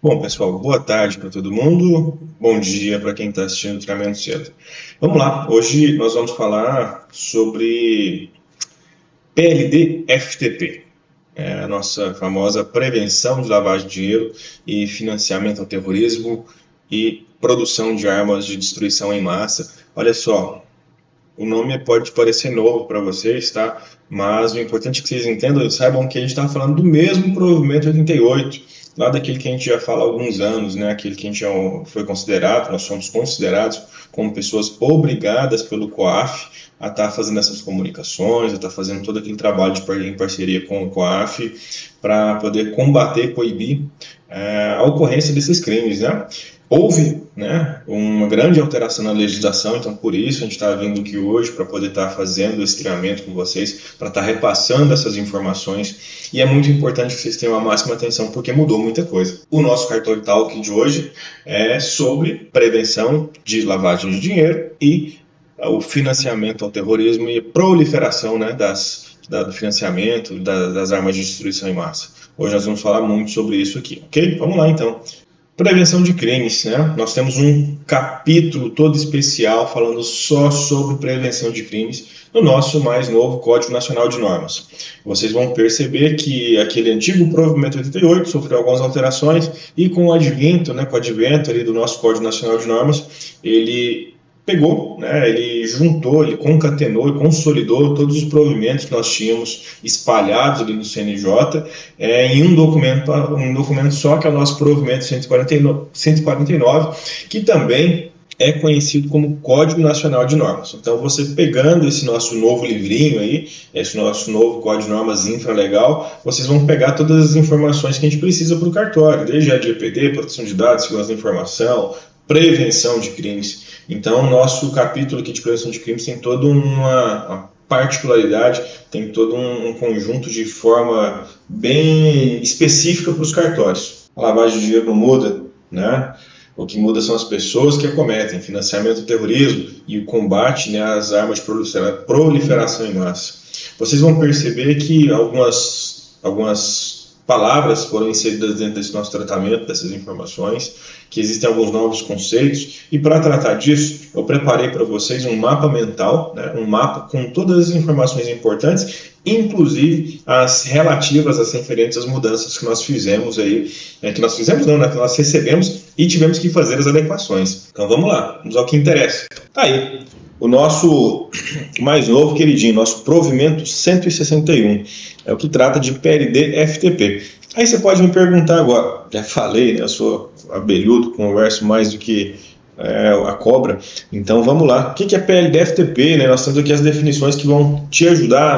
Bom, pessoal, boa tarde para todo mundo, bom dia para quem está assistindo o treinamento cedo. Vamos lá, hoje nós vamos falar sobre PLD-FTP, a nossa famosa prevenção de lavagem de dinheiro e financiamento ao terrorismo e produção de armas de destruição em massa. Olha só, o nome pode parecer novo para vocês, tá? Mas o importante é que vocês entendam e saibam que a gente está falando do mesmo provimento 88, lá daquele que a gente já fala há alguns anos, né? Aquele que a gente já foi considerado, nós somos considerados como pessoas obrigadas pelo COAF a estar fazendo essas comunicações, a estar fazendo todo aquele trabalho em parceria com o COAF para poder combater, coibir a ocorrência desses crimes, né? Houve, né, uma grande alteração na legislação, então por isso a gente está vindo aqui hoje para poder estar fazendo esse treinamento com vocês, para estar repassando essas informações, e é muito importante que vocês tenham a máxima atenção porque mudou muita coisa. O nosso Cartório Talk de hoje é sobre prevenção de lavagem de dinheiro e o financiamento ao terrorismo e proliferação, né, do financiamento das armas de destruição em massa. Hoje nós vamos falar muito sobre isso aqui, ok? Vamos lá então. Prevenção de crimes, né? Nós temos um capítulo todo especial falando só sobre prevenção de crimes no nosso mais novo Código Nacional de Normas. Vocês vão perceber que aquele antigo provimento 88 sofreu algumas alterações e com o advento, né, ali do nosso Código Nacional de Normas, ele pegou, né, ele juntou, ele concatenou e consolidou todos os provimentos que nós tínhamos espalhados ali no CNJ em um documento só, que é o nosso provimento 149, que também é conhecido como Código Nacional de Normas. Então, você pegando esse nosso novo livrinho aí, esse nosso novo Código de Normas infralegal, vocês vão pegar todas as informações que a gente precisa para o cartório, desde a LGPD, proteção de dados, segurança da informação, prevenção de crimes. Então, o nosso capítulo aqui de prevenção de crimes tem toda uma particularidade, tem todo um conjunto de forma bem específica para os cartórios. A lavagem de dinheiro não muda, né? O que muda são as pessoas que acometem financiamento do terrorismo e o combate, né, às armas de proliferação em massa. Vocês vão perceber que algumas palavras foram inseridas dentro desse nosso tratamento, dessas informações, que existem alguns novos conceitos, e para tratar disso, eu preparei para vocês um mapa mental, né, um mapa com todas as informações importantes, inclusive as relativas, as referentes às mudanças que nós fizemos aí, que nós recebemos e tivemos que fazer as adequações. Então vamos lá, vamos ao que interessa. Tá aí, o nosso mais novo queridinho, nosso provimento 161, é o que trata de PLD-FTP. Aí você pode me perguntar agora, já falei, né, eu sou abelhudo, converso mais do que a cobra, então vamos lá. O que é PLD-FTP? Né? Nós temos aqui as definições que vão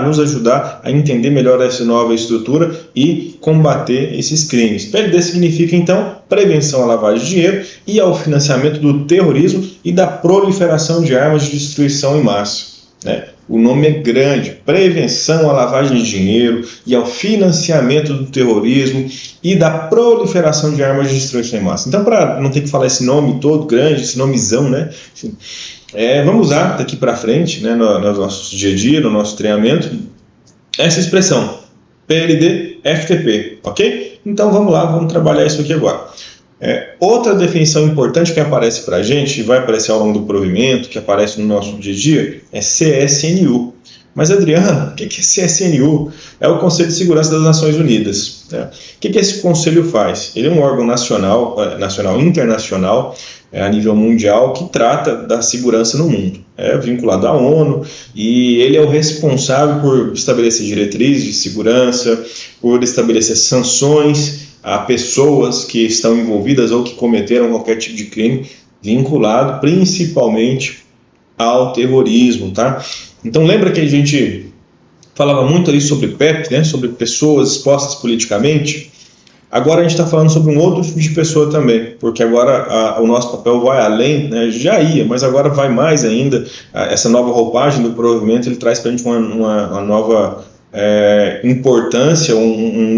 nos ajudar a entender melhor essa nova estrutura e combater esses crimes. PLD significa, então, prevenção à lavagem de dinheiro e ao financiamento do terrorismo e da proliferação de armas de destruição em massa. Né? O nome é grande, prevenção à lavagem de dinheiro e ao financiamento do terrorismo e da proliferação de armas de destruição em massa. Então, para não ter que falar esse nome todo grande, esse nomezão, né? Vamos usar daqui para frente, né, no nosso dia a dia, no nosso treinamento, essa expressão, PLD-FTP, ok? Então, vamos lá, vamos trabalhar isso aqui agora. Outra definição importante que aparece para a gente, vai aparecer ao longo do provimento, que aparece no nosso dia a dia, é CSNU. Mas, Adriano, o que é CSNU? É o Conselho de Segurança das Nações Unidas. Né? O que esse conselho faz? Ele é um órgão nacional, internacional, a nível mundial, que trata da segurança no mundo. É vinculado à ONU e ele é o responsável por estabelecer diretrizes de segurança, por estabelecer sanções a pessoas que estão envolvidas ou que cometeram qualquer tipo de crime vinculado principalmente ao terrorismo, tá? Então lembra que a gente falava muito ali sobre PEP, né? Sobre pessoas expostas politicamente? Agora a gente está falando sobre um outro tipo de pessoa também, porque agora o nosso papel vai além, né? Já ia, mas agora vai mais ainda. Essa nova roupagem do provimento, ele traz para a gente uma nova importância, um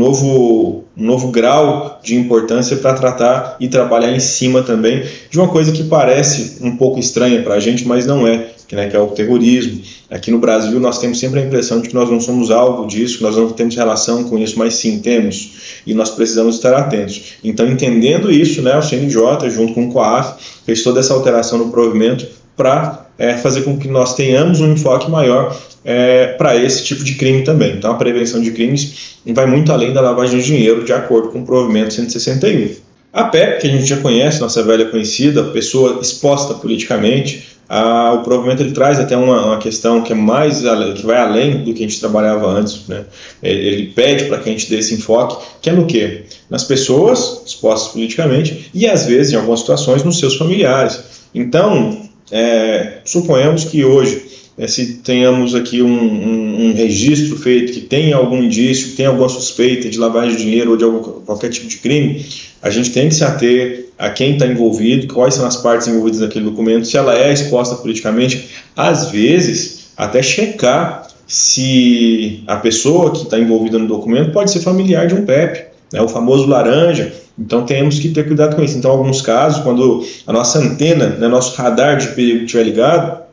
novo grau de importância para tratar e trabalhar em cima também de uma coisa que parece um pouco estranha para a gente, mas não é. que é o terrorismo. Aqui no Brasil nós temos sempre a impressão de que nós não somos alvo disso, que nós não temos relação com isso, mas sim temos, e nós precisamos estar atentos. Então, entendendo isso, né, o CNJ, junto com o COAF, fez toda essa alteração no provimento para fazer com que nós tenhamos um enfoque maior para esse tipo de crime também. Então, a prevenção de crimes vai muito além da lavagem de dinheiro, de acordo com o provimento 161. A PEP, que a gente já conhece, nossa velha conhecida, pessoa exposta politicamente, o provimento ele traz até uma questão que que vai além do que a gente trabalhava antes, né? Ele pede para que a gente dê esse enfoque, que é no quê? Nas pessoas expostas politicamente e, às vezes, em algumas situações, nos seus familiares. Então, suponhamos que hoje, se tenhamos aqui um registro feito que tem algum indício, que tem alguma suspeita de lavagem de dinheiro ou de qualquer tipo de crime, a gente tem que se ater a quem está envolvido, quais são as partes envolvidas naquele documento, se ela é exposta politicamente, às vezes até checar se a pessoa que está envolvida no documento pode ser familiar de um PEP, né, o famoso laranja. Então temos que ter cuidado com isso. Então, em alguns casos, quando a nossa antena, né, nosso radar de perigo estiver ligado,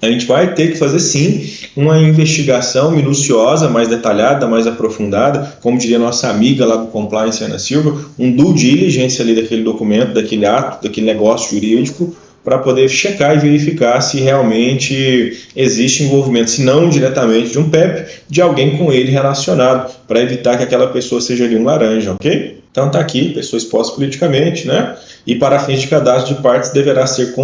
a gente vai ter que fazer sim uma investigação minuciosa, mais detalhada, mais aprofundada, como diria nossa amiga lá do Compliance, Ana Silva, um due diligence ali daquele documento, daquele ato, daquele negócio jurídico, para poder checar e verificar se realmente existe envolvimento, se não diretamente de um PEP, de alguém com ele relacionado, para evitar que aquela pessoa seja ali um laranja, ok? Então está aqui, pessoa exposta politicamente, né? E para fins de cadastro de partes deverá ser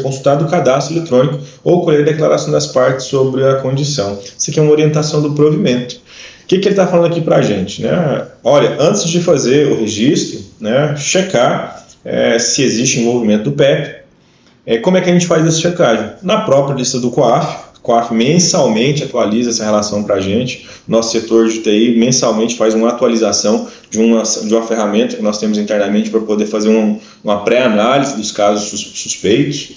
consultado o cadastro eletrônico ou colher a declaração das partes sobre a condição. Isso aqui é uma orientação do provimento. O que ele está falando aqui para a gente, né? Olha, antes de fazer o registro, né, checar se existe envolvimento do PEP. Como é que a gente faz essa checagem? Na própria lista do COAF. O COAF mensalmente atualiza essa relação para a gente. Nosso setor de TI mensalmente faz uma atualização de uma ferramenta que nós temos internamente para poder fazer uma pré-análise dos casos suspeitos.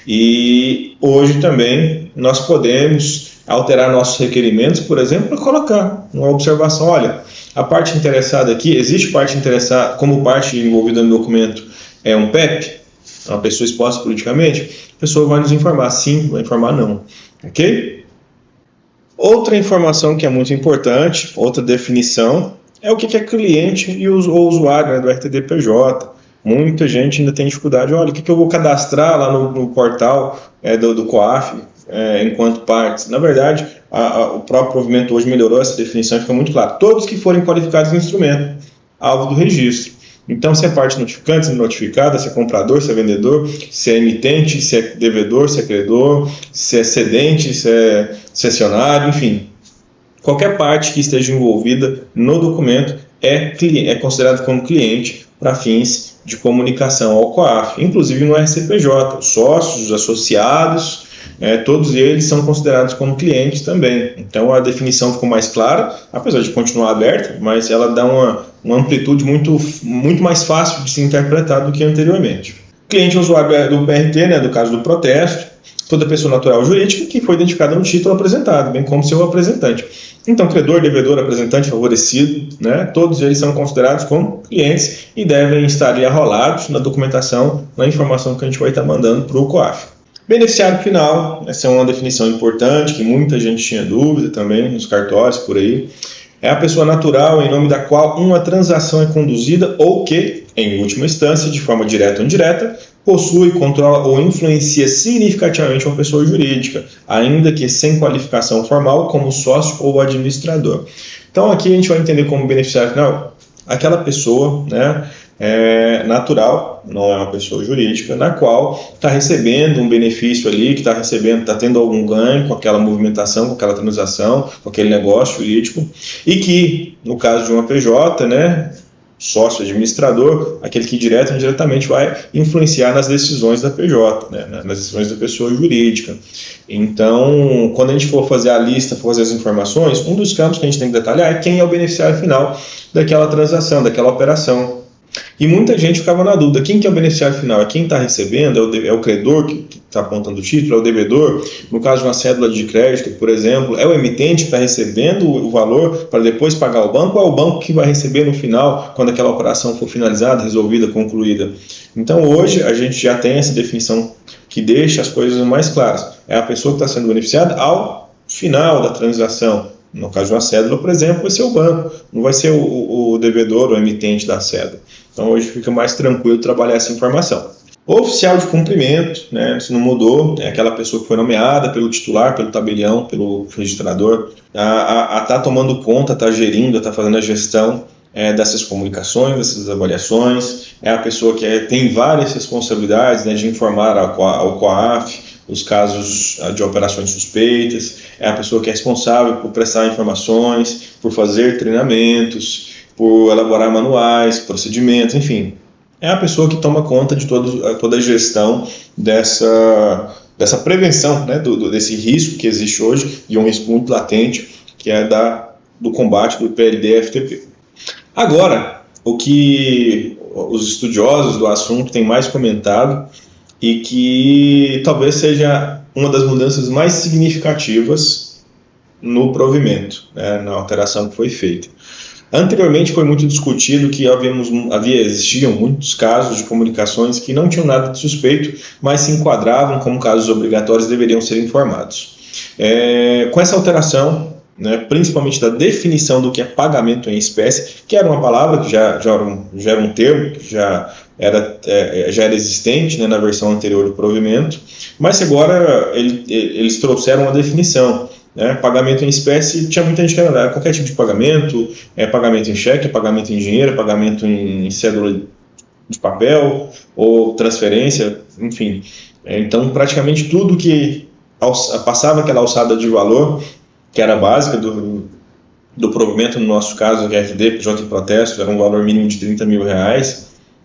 E hoje também nós podemos alterar nossos requerimentos, por exemplo, para colocar uma observação. Olha, a parte interessada aqui, existe parte interessada, como parte envolvida no documento é um PEP, uma pessoa exposta politicamente, a pessoa vai nos informar sim, vai informar não. Ok? Outra informação que é muito importante, outra definição, é o que é cliente e o usuário, né, do RTD-PJ. Muita gente ainda tem dificuldade. Olha, o que eu vou cadastrar lá no portal do COAF enquanto partes? Na verdade, o próprio provimento hoje melhorou essa definição e fica muito claro. Todos que forem qualificados no instrumento, alvo do registro. Então, se é parte notificante, se é notificada, se é comprador, se é vendedor, se é emitente, se é devedor, se é credor, se é cedente, se é cessionário, enfim. Qualquer parte que esteja envolvida no documento é considerado como cliente para fins de comunicação ao COAF, inclusive no RCPJ. Os sócios, os associados, todos eles são considerados como clientes também. Então a definição ficou mais clara, apesar de continuar aberta, mas ela dá uma amplitude muito mais fácil de se interpretar do que anteriormente. Cliente usuário do PRT, né, do caso do protesto, toda pessoa natural ou jurídica que foi identificada no título apresentado, bem como seu apresentante. Então, credor, devedor, apresentante, favorecido, né, todos eles são considerados como clientes e devem estar ali arrolados na documentação, na informação que a gente vai estar mandando para o COAF. Beneficiário final, essa é uma definição importante, que muita gente tinha dúvida também nos cartórios por aí. É a pessoa natural em nome da qual uma transação é conduzida ou que, em última instância, de forma direta ou indireta, possui, controla ou influencia significativamente uma pessoa jurídica, ainda que sem qualificação formal como sócio ou administrador. Então aqui a gente vai entender como beneficiário final aquela pessoa, né, natural, não é uma pessoa jurídica, na qual está recebendo um benefício ali, que está tendo algum ganho com aquela movimentação, com aquela transação, com aquele negócio jurídico, e que, no caso de uma PJ, né, sócio administrador, aquele que direto ou indiretamente vai influenciar nas decisões da PJ, né, nas decisões da pessoa jurídica. Então, quando a gente for fazer a lista, for fazer as informações, um dos campos que a gente tem que detalhar é quem é o beneficiário final daquela transação, daquela operação. E muita gente ficava na dúvida, quem que é o beneficiário final? É quem está recebendo? É o credor que está apontando o título? É o devedor? No caso de uma cédula de crédito, por exemplo, é o emitente que está recebendo o valor para depois pagar ao banco, ou é o banco que vai receber no final, quando aquela operação for finalizada, resolvida, concluída? Então hoje a gente já tem essa definição que deixa as coisas mais claras. É a pessoa que está sendo beneficiada ao final da transação. No caso de uma cédula, por exemplo, vai ser o banco, não vai ser o devedor ou emitente da cédula. Então hoje fica mais tranquilo trabalhar essa informação. O oficial de cumprimento, né, isso não mudou, é aquela pessoa que foi nomeada pelo titular, pelo tabelião, pelo registrador, a tá tomando conta, está gerindo, está fazendo a gestão dessas comunicações, dessas avaliações, é a pessoa que tem várias responsabilidades, né, de informar ao COAF os casos de operações suspeitas, é a pessoa que é responsável por prestar informações, por fazer treinamentos, por elaborar manuais, procedimentos, enfim. É a pessoa que toma conta de toda a gestão dessa prevenção, né, desse risco que existe hoje, e um risco muito latente, que é do combate do PLD-FTP. Agora, o que os estudiosos do assunto têm mais comentado, e que talvez seja uma das mudanças mais significativas no provimento, né, na alteração que foi feita. Anteriormente foi muito discutido que existiam muitos casos de comunicações que não tinham nada de suspeito, mas se enquadravam como casos obrigatórios e deveriam ser informados. Com essa alteração, né, principalmente da definição do que é pagamento em espécie, que era uma palavra que já era um termo que já era existente, né, na versão anterior do provimento, mas agora eles trouxeram uma definição. Né? Pagamento em espécie, tinha muita gente que era qualquer tipo de pagamento, pagamento em cheque, pagamento em dinheiro, pagamento em cédula de papel ou transferência, enfim. Então, praticamente tudo que passava aquela alçada de valor, que era básica do provimento, no nosso caso, RFD, PJ e protesto, era um valor mínimo de R$30 mil,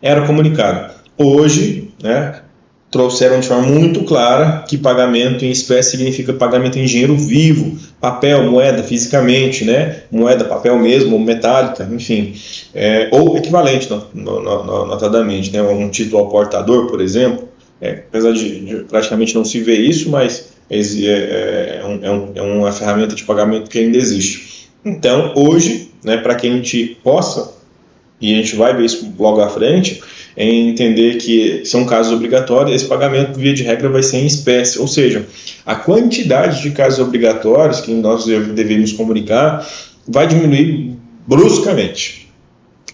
era comunicado. Hoje, né, trouxeram de forma muito clara que pagamento em espécie significa pagamento em dinheiro vivo, papel, moeda, fisicamente, né? Moeda, papel mesmo, metálica, enfim, ou equivalente, notadamente, né? Um título ao portador, por exemplo, apesar de praticamente não se ver isso, mas é uma ferramenta de pagamento que ainda existe. Então, hoje, né, para que a gente possa, e a gente vai ver isso logo à frente, entender que são casos obrigatórios, esse pagamento, via de regra, vai ser em espécie, ou seja, a quantidade de casos obrigatórios que nós devemos comunicar vai diminuir bruscamente.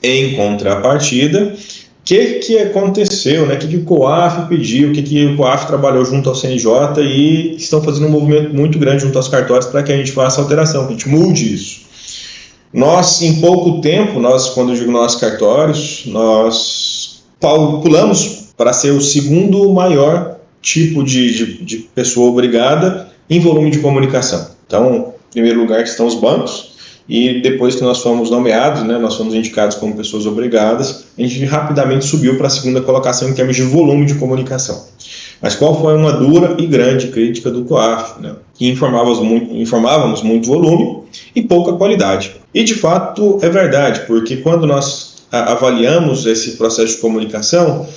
Em contrapartida, o que aconteceu, né? O que o COAF pediu, o que o COAF trabalhou junto ao CNJ e estão fazendo um movimento muito grande junto aos cartórios para que a gente faça a alteração, que a gente mude isso. Nós, em pouco tempo, quando eu digo nós cartórios, nós pulamos para ser o segundo maior tipo de pessoa obrigada em volume de comunicação. Então, em primeiro lugar estão os bancos, e depois que nós fomos nomeados, né, nós fomos indicados como pessoas obrigadas, a gente rapidamente subiu para a segunda colocação em termos de volume de comunicação. Mas qual foi uma dura e grande crítica do COAF? Né? Que informávamos muito volume e pouca qualidade. E de fato é verdade, porque quando nós avaliamos esse processo de comunicação,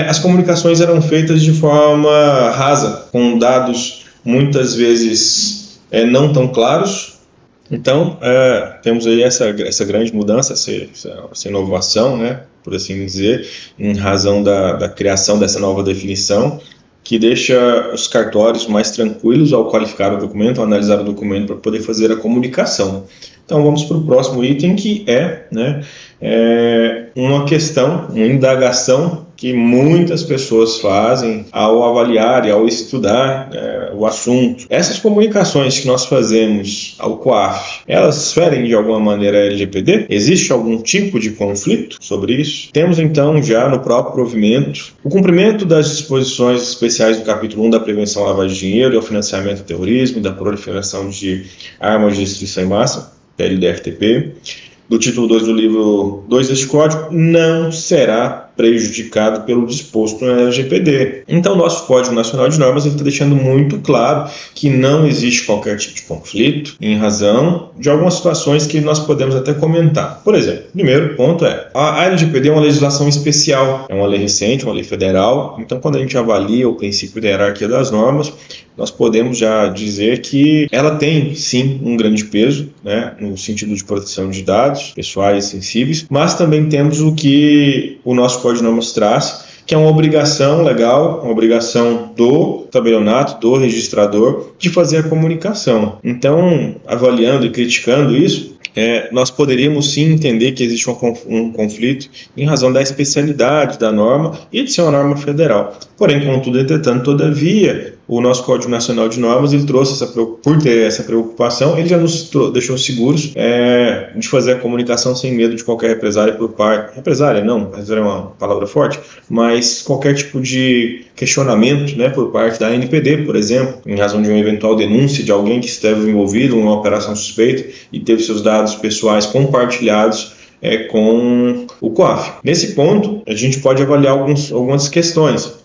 as comunicações eram feitas de forma rasa, com dados muitas vezes não tão claros. Então, temos aí essa grande mudança, essa inovação, né, por assim dizer, em razão da criação dessa nova definição, que deixa os cartórios mais tranquilos ao qualificar o documento, ao analisar o documento para poder fazer a comunicação. Então vamos para o próximo item, que uma questão, uma indagação que muitas pessoas fazem ao avaliar e ao estudar o assunto. Essas comunicações que nós fazemos ao COAF, elas ferem de alguma maneira a LGPD? Existe algum tipo de conflito sobre isso? Temos então já no próprio provimento o cumprimento das disposições especiais do capítulo 1 da prevenção à lavagem de dinheiro e ao financiamento do terrorismo e da proliferação de armas de destruição em massa, PLD-FTP. Do título 2 do livro 2 deste Código, não será prejudicado pelo disposto no LGPD. Então, nosso Código Nacional de Normas está deixando muito claro que não existe qualquer tipo de conflito em razão de algumas situações que nós podemos até comentar. Por exemplo, o primeiro ponto é, a LGPD é uma legislação especial, é uma lei recente, uma lei federal, então quando a gente avalia o princípio da hierarquia das normas, nós podemos já dizer que ela tem, sim, um grande peso, né, no sentido de proteção de dados pessoais sensíveis, mas também temos o que o nosso Código de Normas traz, que é uma obrigação legal, uma obrigação do tabelionato, do registrador, de fazer a comunicação. Então, avaliando e criticando isso, nós poderíamos sim entender que existe um conflito em razão da especialidade da norma e de ser uma norma federal. Porém, contudo, entretanto, todavia, o nosso Código Nacional de Normas, ele trouxe por ter essa preocupação, ele já nos deixou seguros de fazer a comunicação sem medo de qualquer represália por parte... Represália não, represália é uma palavra forte, mas qualquer tipo de questionamento, né, por parte da ANPD, por exemplo, em razão de uma eventual denúncia de alguém que esteve envolvido em uma operação suspeita e teve seus dados pessoais compartilhados com o COAF. Nesse ponto, a gente pode avaliar algumas questões.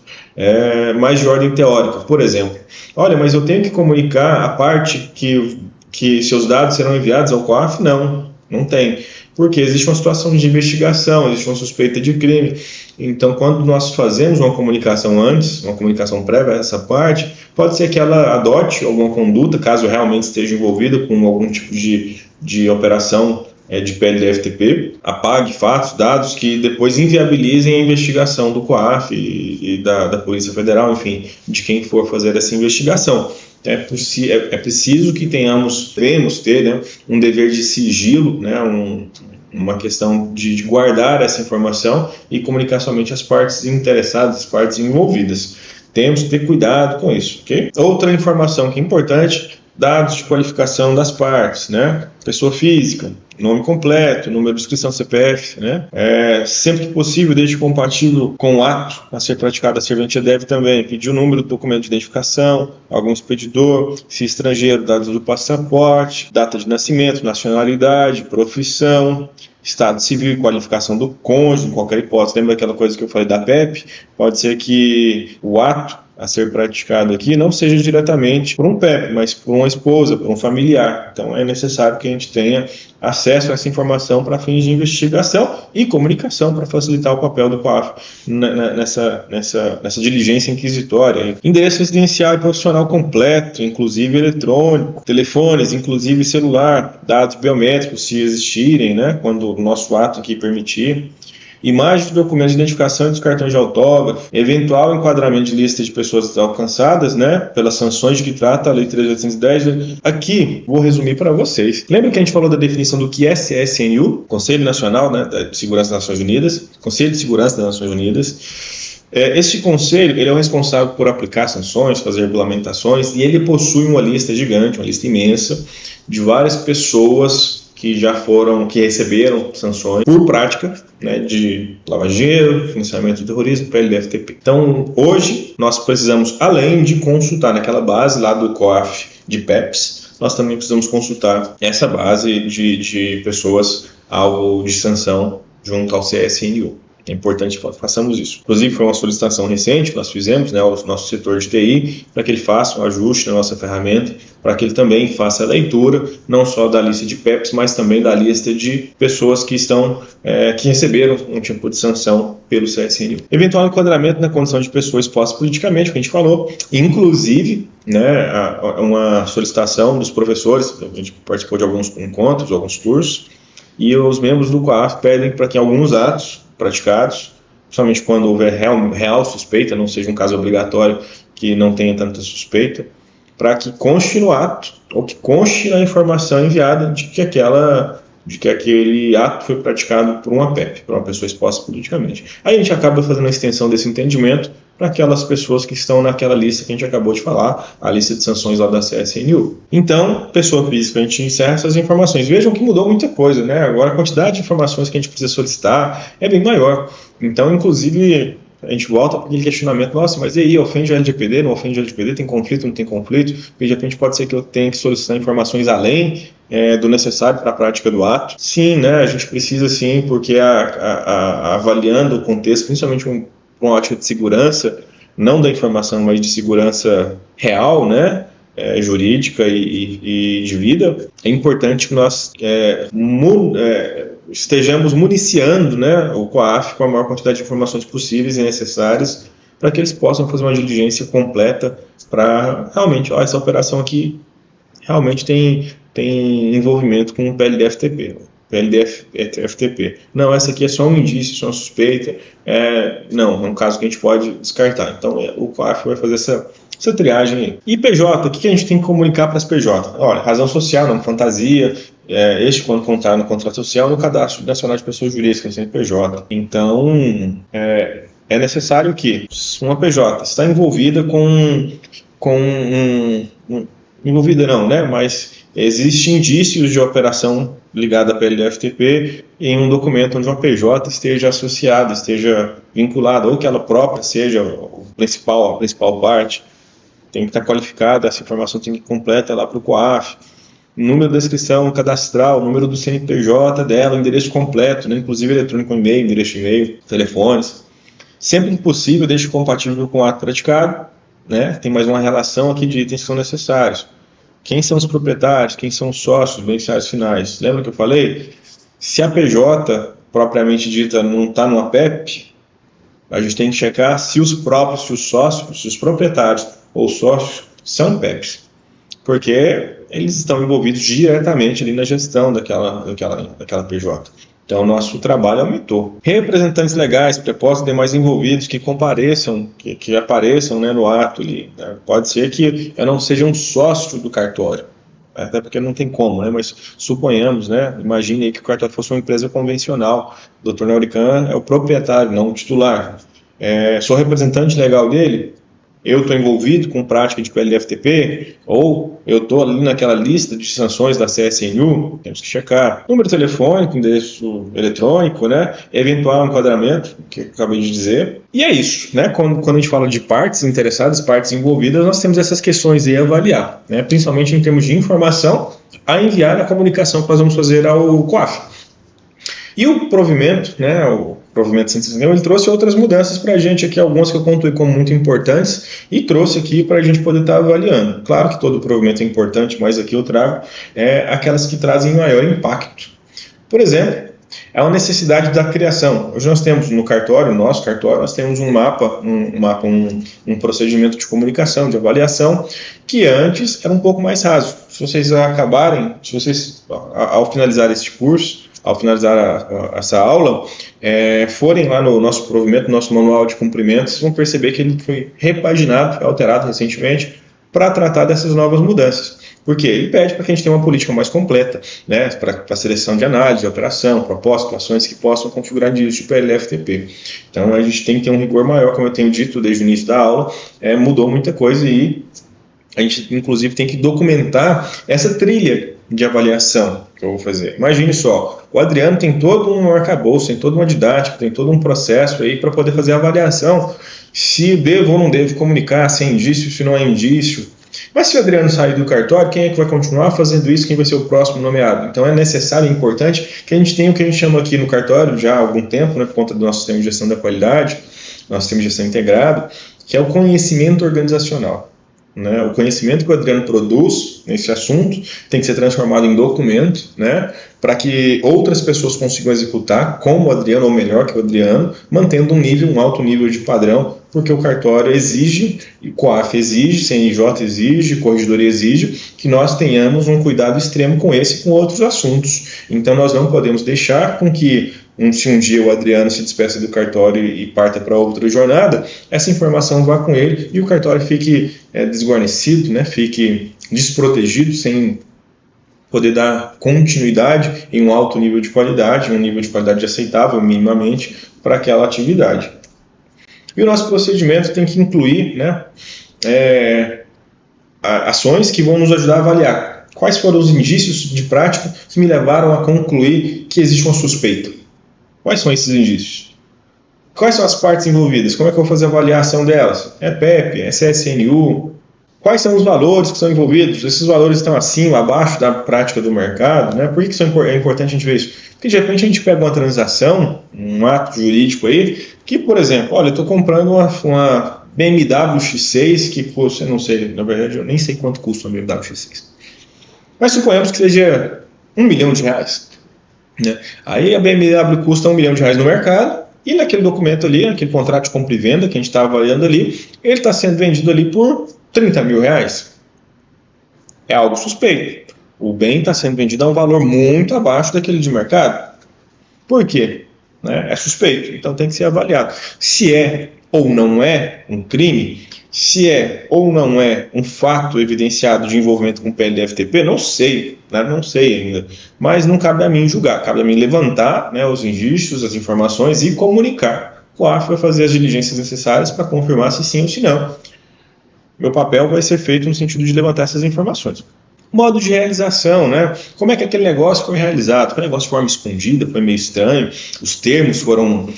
Mais de ordem teórica, por exemplo. Olha, mas eu tenho que comunicar a parte que seus dados serão enviados ao COAF? Não tem. Porque existe uma situação de investigação, existe uma suspeita de crime. Então, quando nós fazemos uma comunicação antes, uma comunicação prévia a essa parte, pode ser que ela adote alguma conduta, caso realmente esteja envolvida com algum tipo de operação de PLD-FTP, apague fatos, dados que depois inviabilizem a investigação do COAF e da Polícia Federal, enfim, de quem for fazer essa investigação. É preciso que devemos ter, né, um dever de sigilo, né, uma questão de guardar essa informação e comunicar somente às partes interessadas, as partes envolvidas. Temos que ter cuidado com isso, ok? Outra informação que é importante, dados de qualificação das partes, né? Pessoa física, nome completo, número de inscrição CPF, né? Sempre que possível, desde compatível com o ato a ser praticado, a serventia deve também pedir o número do documento de identificação, algum expedidor, se estrangeiro, dados do passaporte, data de nascimento, nacionalidade, profissão, estado civil e qualificação do cônjuge, em qualquer hipótese. Lembra aquela coisa que eu falei da PEP? Pode ser que o ato a ser praticado aqui não seja diretamente por um PEP, mas por uma esposa, por um familiar. Então é necessário que a gente tenha acesso a essa informação para fins de investigação e comunicação para facilitar o papel do COAF nessa diligência inquisitória. Endereço residencial e profissional completo, inclusive eletrônico, telefones, inclusive celular, dados biométricos se existirem, né, quando o nosso ato aqui permitir. Imagens de documentos de identificação e dos cartões de autógrafo, eventual enquadramento de lista de pessoas alcançadas, né, pelas sanções de que trata a Lei 3.810. Aqui, vou resumir para vocês. Lembra que a gente falou da definição do que é CSNU, Conselho Nacional, né, de Segurança das Nações Unidas, Conselho de Segurança das Nações Unidas. Este conselho, ele é o responsável por aplicar sanções, fazer regulamentações, e ele possui uma lista gigante, uma lista imensa, de várias pessoas que receberam sanções por prática, né, de lavagem de dinheiro, financiamento do terrorismo, PLD-FTP. Então, hoje, nós precisamos, além de consultar naquela base lá do COAF de PEPs, nós também precisamos consultar essa base de pessoas alvo de sanção junto ao CSNU. É importante que façamos isso. Inclusive, foi uma solicitação recente que nós fizemos, né, ao nosso setor de TI, para que ele faça um ajuste na nossa ferramenta, para que ele também faça a leitura, não só da lista de PEPs, mas também da lista de pessoas que receberam um tipo de sanção pelo CSNU. Eventual enquadramento na condição de pessoa exposta politicamente, que a gente falou, inclusive, né, uma solicitação dos professores, a gente participou de alguns encontros, alguns cursos, e os membros do COAF pedem para que alguns atos praticados, principalmente quando houver real suspeita, não seja um caso obrigatório que não tenha tanta suspeita, para que conste no ato, ou que conste na informação enviada de que aquele ato foi praticado por uma PEP, por uma pessoa exposta politicamente. Aí a gente acaba fazendo a extensão desse entendimento para aquelas pessoas que estão naquela lista que a gente acabou de falar, a lista de sanções lá da CSNU. Então, pessoa física, a gente encerra essas informações. Vejam que mudou muita coisa, né? Agora a quantidade de informações que a gente precisa solicitar é bem maior. Então, inclusive, a gente volta para aquele questionamento, nossa, mas e aí, ofende a LGPD, não ofende a LGPD, tem conflito, não tem conflito? Porque de repente pode ser que eu tenha que solicitar informações além do necessário para a prática do ato. Sim, né, a gente precisa sim, porque avaliando o contexto, principalmente com uma ótica de segurança, não da informação, mas de segurança real, né, jurídica e de vida, é importante que nós estejamos municiando, né, o COAF com a maior quantidade de informações possíveis e necessárias para que eles possam fazer uma diligência completa para realmente, essa operação aqui realmente tem envolvimento com o PLD-FTP. PLD-FTP. Não, essa aqui é só um indício, só uma suspeita. Não, é um caso que a gente pode descartar. Então, o COAF vai fazer essa triagem aí. E PJ, o que a gente tem que comunicar para as PJ? Olha, razão social, não fantasia, quando contar no contrato social, no Cadastro Nacional de Pessoas Jurídicas, CNPJ. Então, é necessário que uma PJ está envolvida envolvida não, né? Mas existem indícios de operação ligada à PLD-FTP em um documento onde uma PJ esteja associada, esteja vinculada, ou que ela própria seja a principal parte, tem que estar qualificada, essa informação tem que ir completa lá para o COAF, número da inscrição cadastral, número do CNPJ dela, o endereço completo, né? Inclusive eletrônico, e-mail, endereço de e-mail, telefones. Sempre que possível, deixe compatível com o ato praticado, né? Tem mais uma relação aqui de itens que são necessários. Quem são os proprietários, quem são os sócios, os beneficiários finais? Lembra que eu falei? Se a PJ, propriamente dita, não está no APEP, a gente tem que checar se os próprios, se os sócios, se os proprietários ou sócios são PEPs, porque eles estão envolvidos diretamente ali na gestão daquela PJ. Então, o nosso trabalho aumentou. Representantes legais, prepostos e demais envolvidos que compareçam, que apareçam, né, no ato ali. Né? Pode ser que eu não seja um sócio do cartório, até porque não tem como, né? Mas suponhamos, né? Imagine aí que o cartório fosse uma empresa convencional. O Dr. Naurican é o proprietário, não o titular. Sou representante legal dele, eu estou envolvido com prática de PLD-FTP, ou eu estou ali naquela lista de sanções da CSNU, temos que checar. Número telefônico, endereço eletrônico, né? Eventual enquadramento, que eu acabei de dizer. E é isso, né? Quando a gente fala de partes interessadas, partes envolvidas, nós temos essas questões aí a avaliar, né? Principalmente em termos de informação a enviar na comunicação que nós vamos fazer ao COAF. E o provimento, né? O provimento 161, ele trouxe outras mudanças para a gente aqui, algumas que eu pontuei como muito importantes, e trouxe aqui para a gente poder estar avaliando. Claro que todo provimento é importante, mas aqui eu trago aquelas que trazem maior impacto. Por exemplo, é uma necessidade da criação. Hoje nós temos no cartório, nosso cartório, nós temos um procedimento de comunicação, de avaliação, que antes era um pouco mais raso. Se vocês ao finalizar este curso, ao finalizar essa aula, forem lá no nosso provimento, no nosso manual de cumprimentos, vocês vão perceber que ele foi repaginado, alterado recentemente, para tratar dessas novas mudanças. Porque ele pede para que a gente tenha uma política mais completa, né, para seleção de análise, de operação, propostas, ações que possam configurar indícios de PLD-FTP. Então a gente tem que ter um rigor maior, como eu tenho dito desde o início da aula, mudou muita coisa e a gente inclusive tem que documentar essa trilha de avaliação que eu vou fazer. Imagine só, o Adriano tem todo um arcabouço, tem toda uma didática, tem todo um processo aí para poder fazer a avaliação se devo ou não devo comunicar, se é indício, se não é indício. Mas se o Adriano sair do cartório, quem é que vai continuar fazendo isso? Quem vai ser o próximo nomeado? Então é necessário e importante que a gente tenha o que a gente chama aqui no cartório já há algum tempo, né, por conta do nosso sistema de gestão da qualidade, nosso sistema de gestão integrado, que é o conhecimento organizacional. Né? O conhecimento que o Adriano produz nesse assunto tem que ser transformado em documento, né? Para que outras pessoas consigam executar como o Adriano, ou melhor que o Adriano, mantendo um alto nível de padrão, porque o cartório exige, o COAF exige, CNJ exige, Corregedoria exige, que nós tenhamos um cuidado extremo com esse e com outros assuntos. Então nós não podemos deixar com que se um dia o Adriano se despeça do cartório e parta para outra jornada, essa informação vá com ele e o cartório fique desguarnecido, né? Fique desprotegido, sem poder dar continuidade em um alto nível de qualidade, um nível de qualidade aceitável minimamente para aquela atividade. E o nosso procedimento tem que incluir, né, ações que vão nos ajudar a avaliar quais foram os indícios de prática que me levaram a concluir que existe uma suspeita. Quais são esses indícios? Quais são as partes envolvidas? Como é que eu vou fazer a avaliação delas? É PEP? É CSNU? Quais são os valores que são envolvidos? Esses valores estão acima, abaixo da prática do mercado, né? Por que é importante a gente ver isso? Porque de repente a gente pega uma transação, um ato jurídico aí, que, por exemplo, olha, eu estou comprando uma BMW X6 que custa, eu não sei, na verdade eu nem sei quanto custa uma BMW X6. Mas suponhamos que seja R$1 milhão, né? Aí a BMW custa R$1 milhão no mercado, e naquele documento ali, aquele contrato de compra e venda que a gente está avaliando ali, ele está sendo vendido ali por R$30 mil. É algo suspeito. O bem está sendo vendido a um valor muito abaixo daquele de mercado. Por quê? É suspeito, então tem que ser avaliado. Se é ou não é um crime, se é ou não é um fato evidenciado de envolvimento com PLD-FTP, não sei, né? Não sei ainda. Mas não cabe a mim julgar, cabe a mim levantar, né, os indícios, as informações e comunicar. O COAF vai fazer as diligências necessárias para confirmar se sim ou se não. Meu papel vai ser feito no sentido de levantar essas informações. Modo de realização, né? Como é que aquele negócio foi realizado? Foi um negócio de forma escondida, foi meio estranho, os termos foram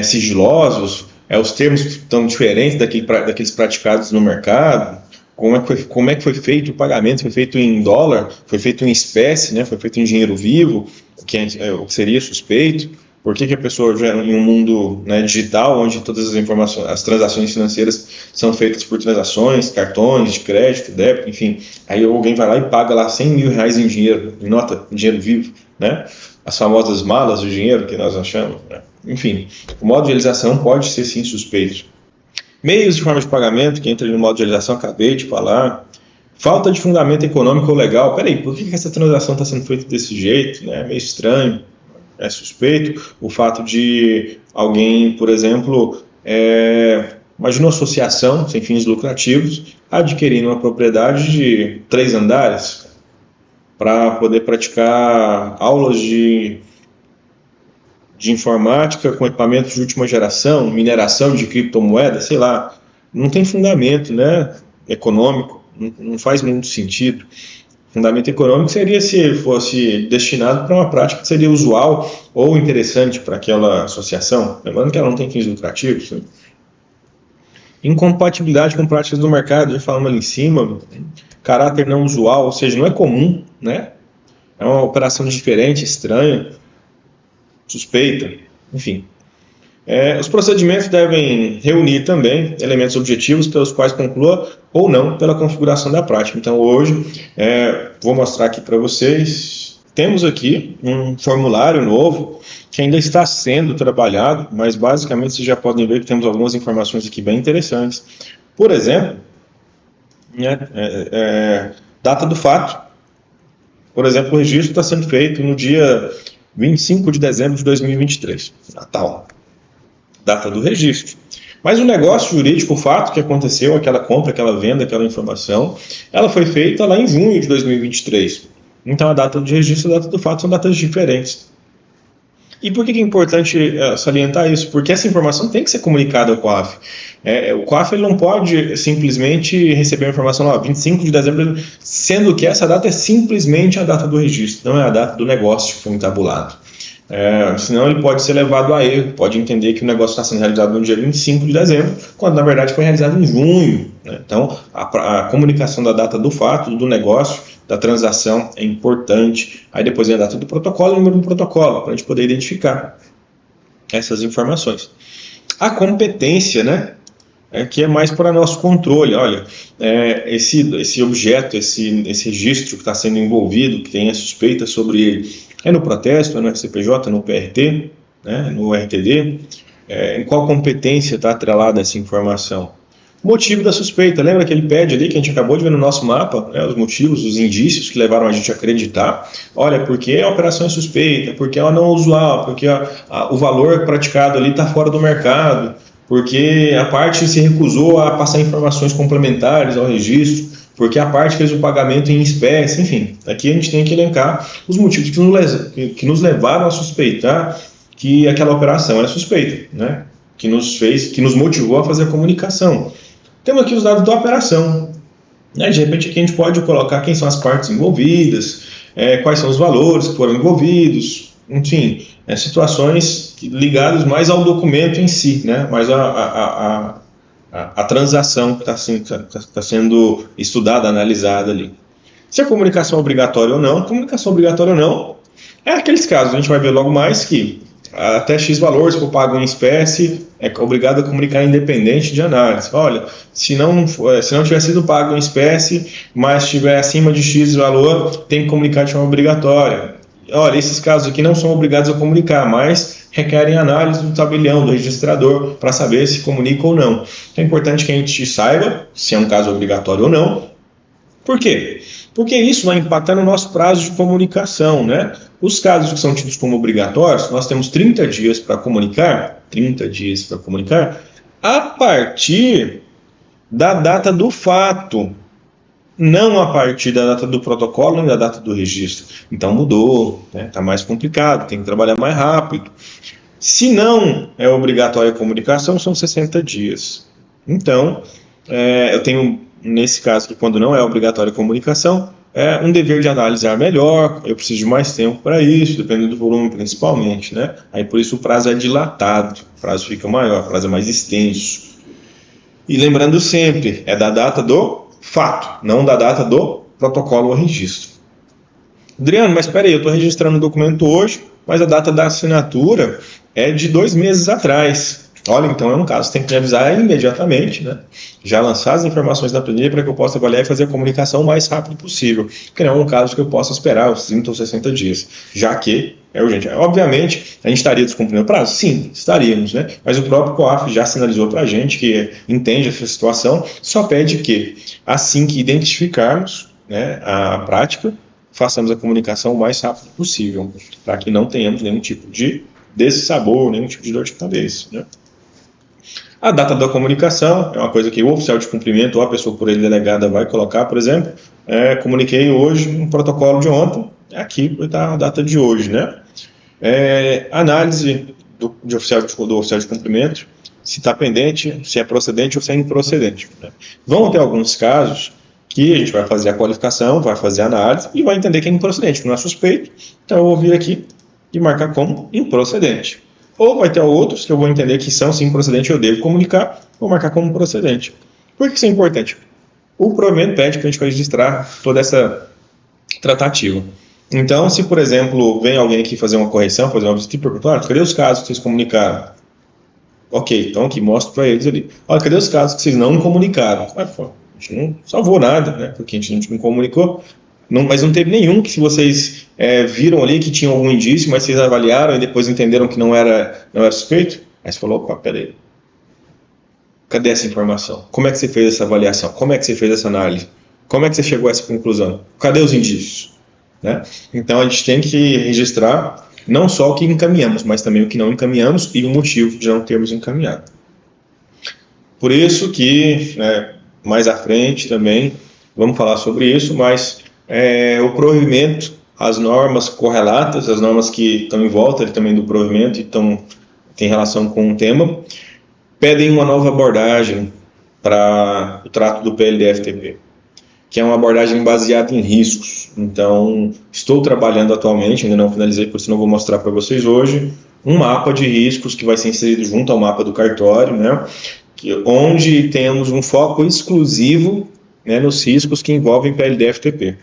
sigilosos, os termos estão diferentes daqueles praticados no mercado. Como é que foi feito o pagamento? Foi feito em dólar? Foi feito em espécie? Né? Foi feito em dinheiro vivo? O que seria suspeito? Por que a pessoa, já em um mundo, né, digital, onde todas as informações, as transações financeiras são feitas por transações, cartões de crédito, débito, enfim, aí alguém vai lá e paga lá R$100 mil em dinheiro, em nota, em dinheiro vivo, né? As famosas malas do dinheiro que nós achamos, né? Enfim, o modo de realização pode ser sim suspeito. Meios de forma de pagamento, que entra no modo de realização, acabei de falar. Falta de fundamento econômico ou legal. Peraí, por que essa transação está sendo feita desse jeito? Né? Meio estranho. É suspeito. O fato de alguém, por exemplo, imagina uma associação sem fins lucrativos adquirindo uma propriedade de 3 andares para poder praticar aulas de informática com equipamentos de última geração, mineração de criptomoedas, sei lá. Não tem fundamento, né, econômico, não faz muito sentido. Fundamento econômico seria se fosse destinado para uma prática que seria usual ou interessante para aquela associação. Lembrando que ela não tem fins lucrativos. Né? Incompatibilidade com práticas do mercado, já falamos ali em cima. Caráter não usual, ou seja, não é comum, né? É uma operação diferente, estranha, suspeita, enfim. Os procedimentos devem reunir também elementos objetivos pelos quais conclua ou não pela configuração da prática. Então hoje vou mostrar aqui para vocês, temos aqui um formulário novo que ainda está sendo trabalhado, mas basicamente vocês já podem ver que temos algumas informações aqui bem interessantes. Por exemplo, data do fato. Por exemplo, o registro está sendo feito no dia 25 de dezembro de 2023, Natal. Data do registro. Mas o negócio jurídico, o fato que aconteceu, aquela compra, aquela venda, aquela informação, ela foi feita lá em junho de 2023. Então a data de registro e a data do fato são datas diferentes. E por que é importante salientar isso? Porque essa informação tem que ser comunicada ao COAF. O COAF ele não pode simplesmente receber a informação lá, 25 de dezembro, sendo que essa data é simplesmente a data do registro, não é a data do negócio que foi entabulado. Senão ele pode ser levado a erro, pode entender que o negócio está sendo realizado no dia 25 de dezembro, quando na verdade foi realizado em junho. Né? Então a comunicação da data do fato, do negócio, da transação é importante. Aí depois vem a data do protocolo e o número do protocolo, para a gente poder identificar essas informações. A competência, né? Que é mais para nosso controle. Olha, esse objeto, esse registro que está sendo envolvido, que tem a suspeita sobre ele, é no protesto, é no FCPJ, no PRT, né, no RTD, em qual competência está atrelada essa informação? Motivo da suspeita, lembra que ele pede ali, que a gente acabou de ver no nosso mapa, né, os motivos, os indícios que levaram a gente a acreditar, olha, porque a operação é suspeita, porque ela não é usual, porque o valor praticado ali está fora do mercado, porque a parte se recusou a passar informações complementares ao registro, porque a parte fez o pagamento em espécie, enfim. Aqui a gente tem que elencar os motivos que nos levaram a suspeitar que aquela operação era suspeita, né? Que nos motivou a fazer a comunicação. Temos aqui os dados da operação. Né? De repente aqui a gente pode colocar quem são as partes envolvidas, quais são os valores que foram envolvidos, enfim, situações ligadas mais ao documento em si, né? Mais a a transação que está sendo estudada, analisada ali. Se a comunicação é obrigatória ou não, comunicação obrigatória ou não, é aqueles casos, a gente vai ver logo mais que até X valor, se for pago em espécie, é obrigado a comunicar independente de análise. Olha, se não tiver sido pago em espécie, mas estiver acima de X valor, tem que comunicar de forma obrigatória. Olha, esses casos aqui não são obrigados a comunicar, mas requerem análise do tabelião, do registrador, para saber se comunica ou não. Então é importante que a gente saiba se é um caso obrigatório ou não. Por quê? Porque isso vai impactar no nosso prazo de comunicação, né? Os casos que são tidos como obrigatórios, nós temos 30 dias para comunicar, a partir da data do fato, não a partir da data do protocolo nem da data do registro. Então mudou, né? Está mais complicado, tem que trabalhar mais rápido. Se não é obrigatória a comunicação, são 60 dias. Então, eu tenho, nesse caso, que quando não é obrigatória a comunicação, é um dever de analisar melhor, eu preciso de mais tempo para isso, dependendo do volume principalmente, né? Aí por isso o prazo é dilatado, o prazo fica maior, o prazo é mais extenso. E lembrando sempre, é da data do fato, não da data do protocolo ou registro. Adriano, mas espera aí, eu estou registrando o documento hoje, mas a data da assinatura é de 2 meses atrás. Olha, então é um caso, tem que me avisar imediatamente, né? Já lançar as informações da planilha para que eu possa avaliar e fazer a comunicação o mais rápido possível, porque não é um caso que eu possa esperar os 30 ou 60 dias, já que é urgente. Obviamente, a gente estaria descumprindo o prazo? Sim, estaríamos, né? Mas o próprio COAF já sinalizou para a gente que entende essa situação, só pede que, assim que identificarmos, né, a prática, façamos a comunicação o mais rápido possível, para que não tenhamos nenhum tipo de dessabor, nenhum tipo de dor de cabeça, né? A data da comunicação é uma coisa que o oficial de cumprimento ou a pessoa por ele delegada vai colocar, por exemplo, comuniquei hoje um protocolo de ontem, aqui está a data de hoje, né? Análise do oficial de cumprimento, se está pendente, se é procedente ou se é improcedente, né? Vão ter alguns casos que a gente vai fazer a qualificação, vai fazer a análise e vai entender que é improcedente, que não é suspeito, então eu vou vir aqui e marcar como improcedente. Ou vai ter outros que eu vou entender que são sim procedentes, eu devo comunicar, vou marcar como procedente. Por que isso é importante? O provimento pede para a gente registrar toda essa tratativa. Então, se por exemplo, vem alguém aqui fazer uma correção, fazer uma visita e perguntar, cadê os casos que vocês comunicaram? Ok, então aqui mostro para eles ali. Olha, cadê os casos que vocês não comunicaram? A gente não salvou nada, né? Porque a gente não comunicou. Mas não teve nenhum que, se vocês viram ali que tinha algum indício, mas vocês avaliaram e depois entenderam que não era suspeito, aí você falou, opa, peraí, cadê essa informação? Como é que você fez essa avaliação? Como é que você fez essa análise? Como é que você chegou a essa conclusão? Cadê os indícios? Né? Então a gente tem que registrar não só o que encaminhamos, mas também o que não encaminhamos e o motivo de não termos encaminhado. Por isso que, mais à frente também, vamos falar sobre isso, mas o provimento, as normas correlatas, as normas que estão em volta também do provimento e tem relação com o tema, pedem uma nova abordagem para o trato do PLD-FTP, que é uma abordagem baseada em riscos. Então, estou trabalhando atualmente, ainda não finalizei, por isso não vou mostrar para vocês hoje, um mapa de riscos que vai ser inserido junto ao mapa do cartório, né, onde temos um foco exclusivo, né, nos riscos que envolvem PLD-FTP.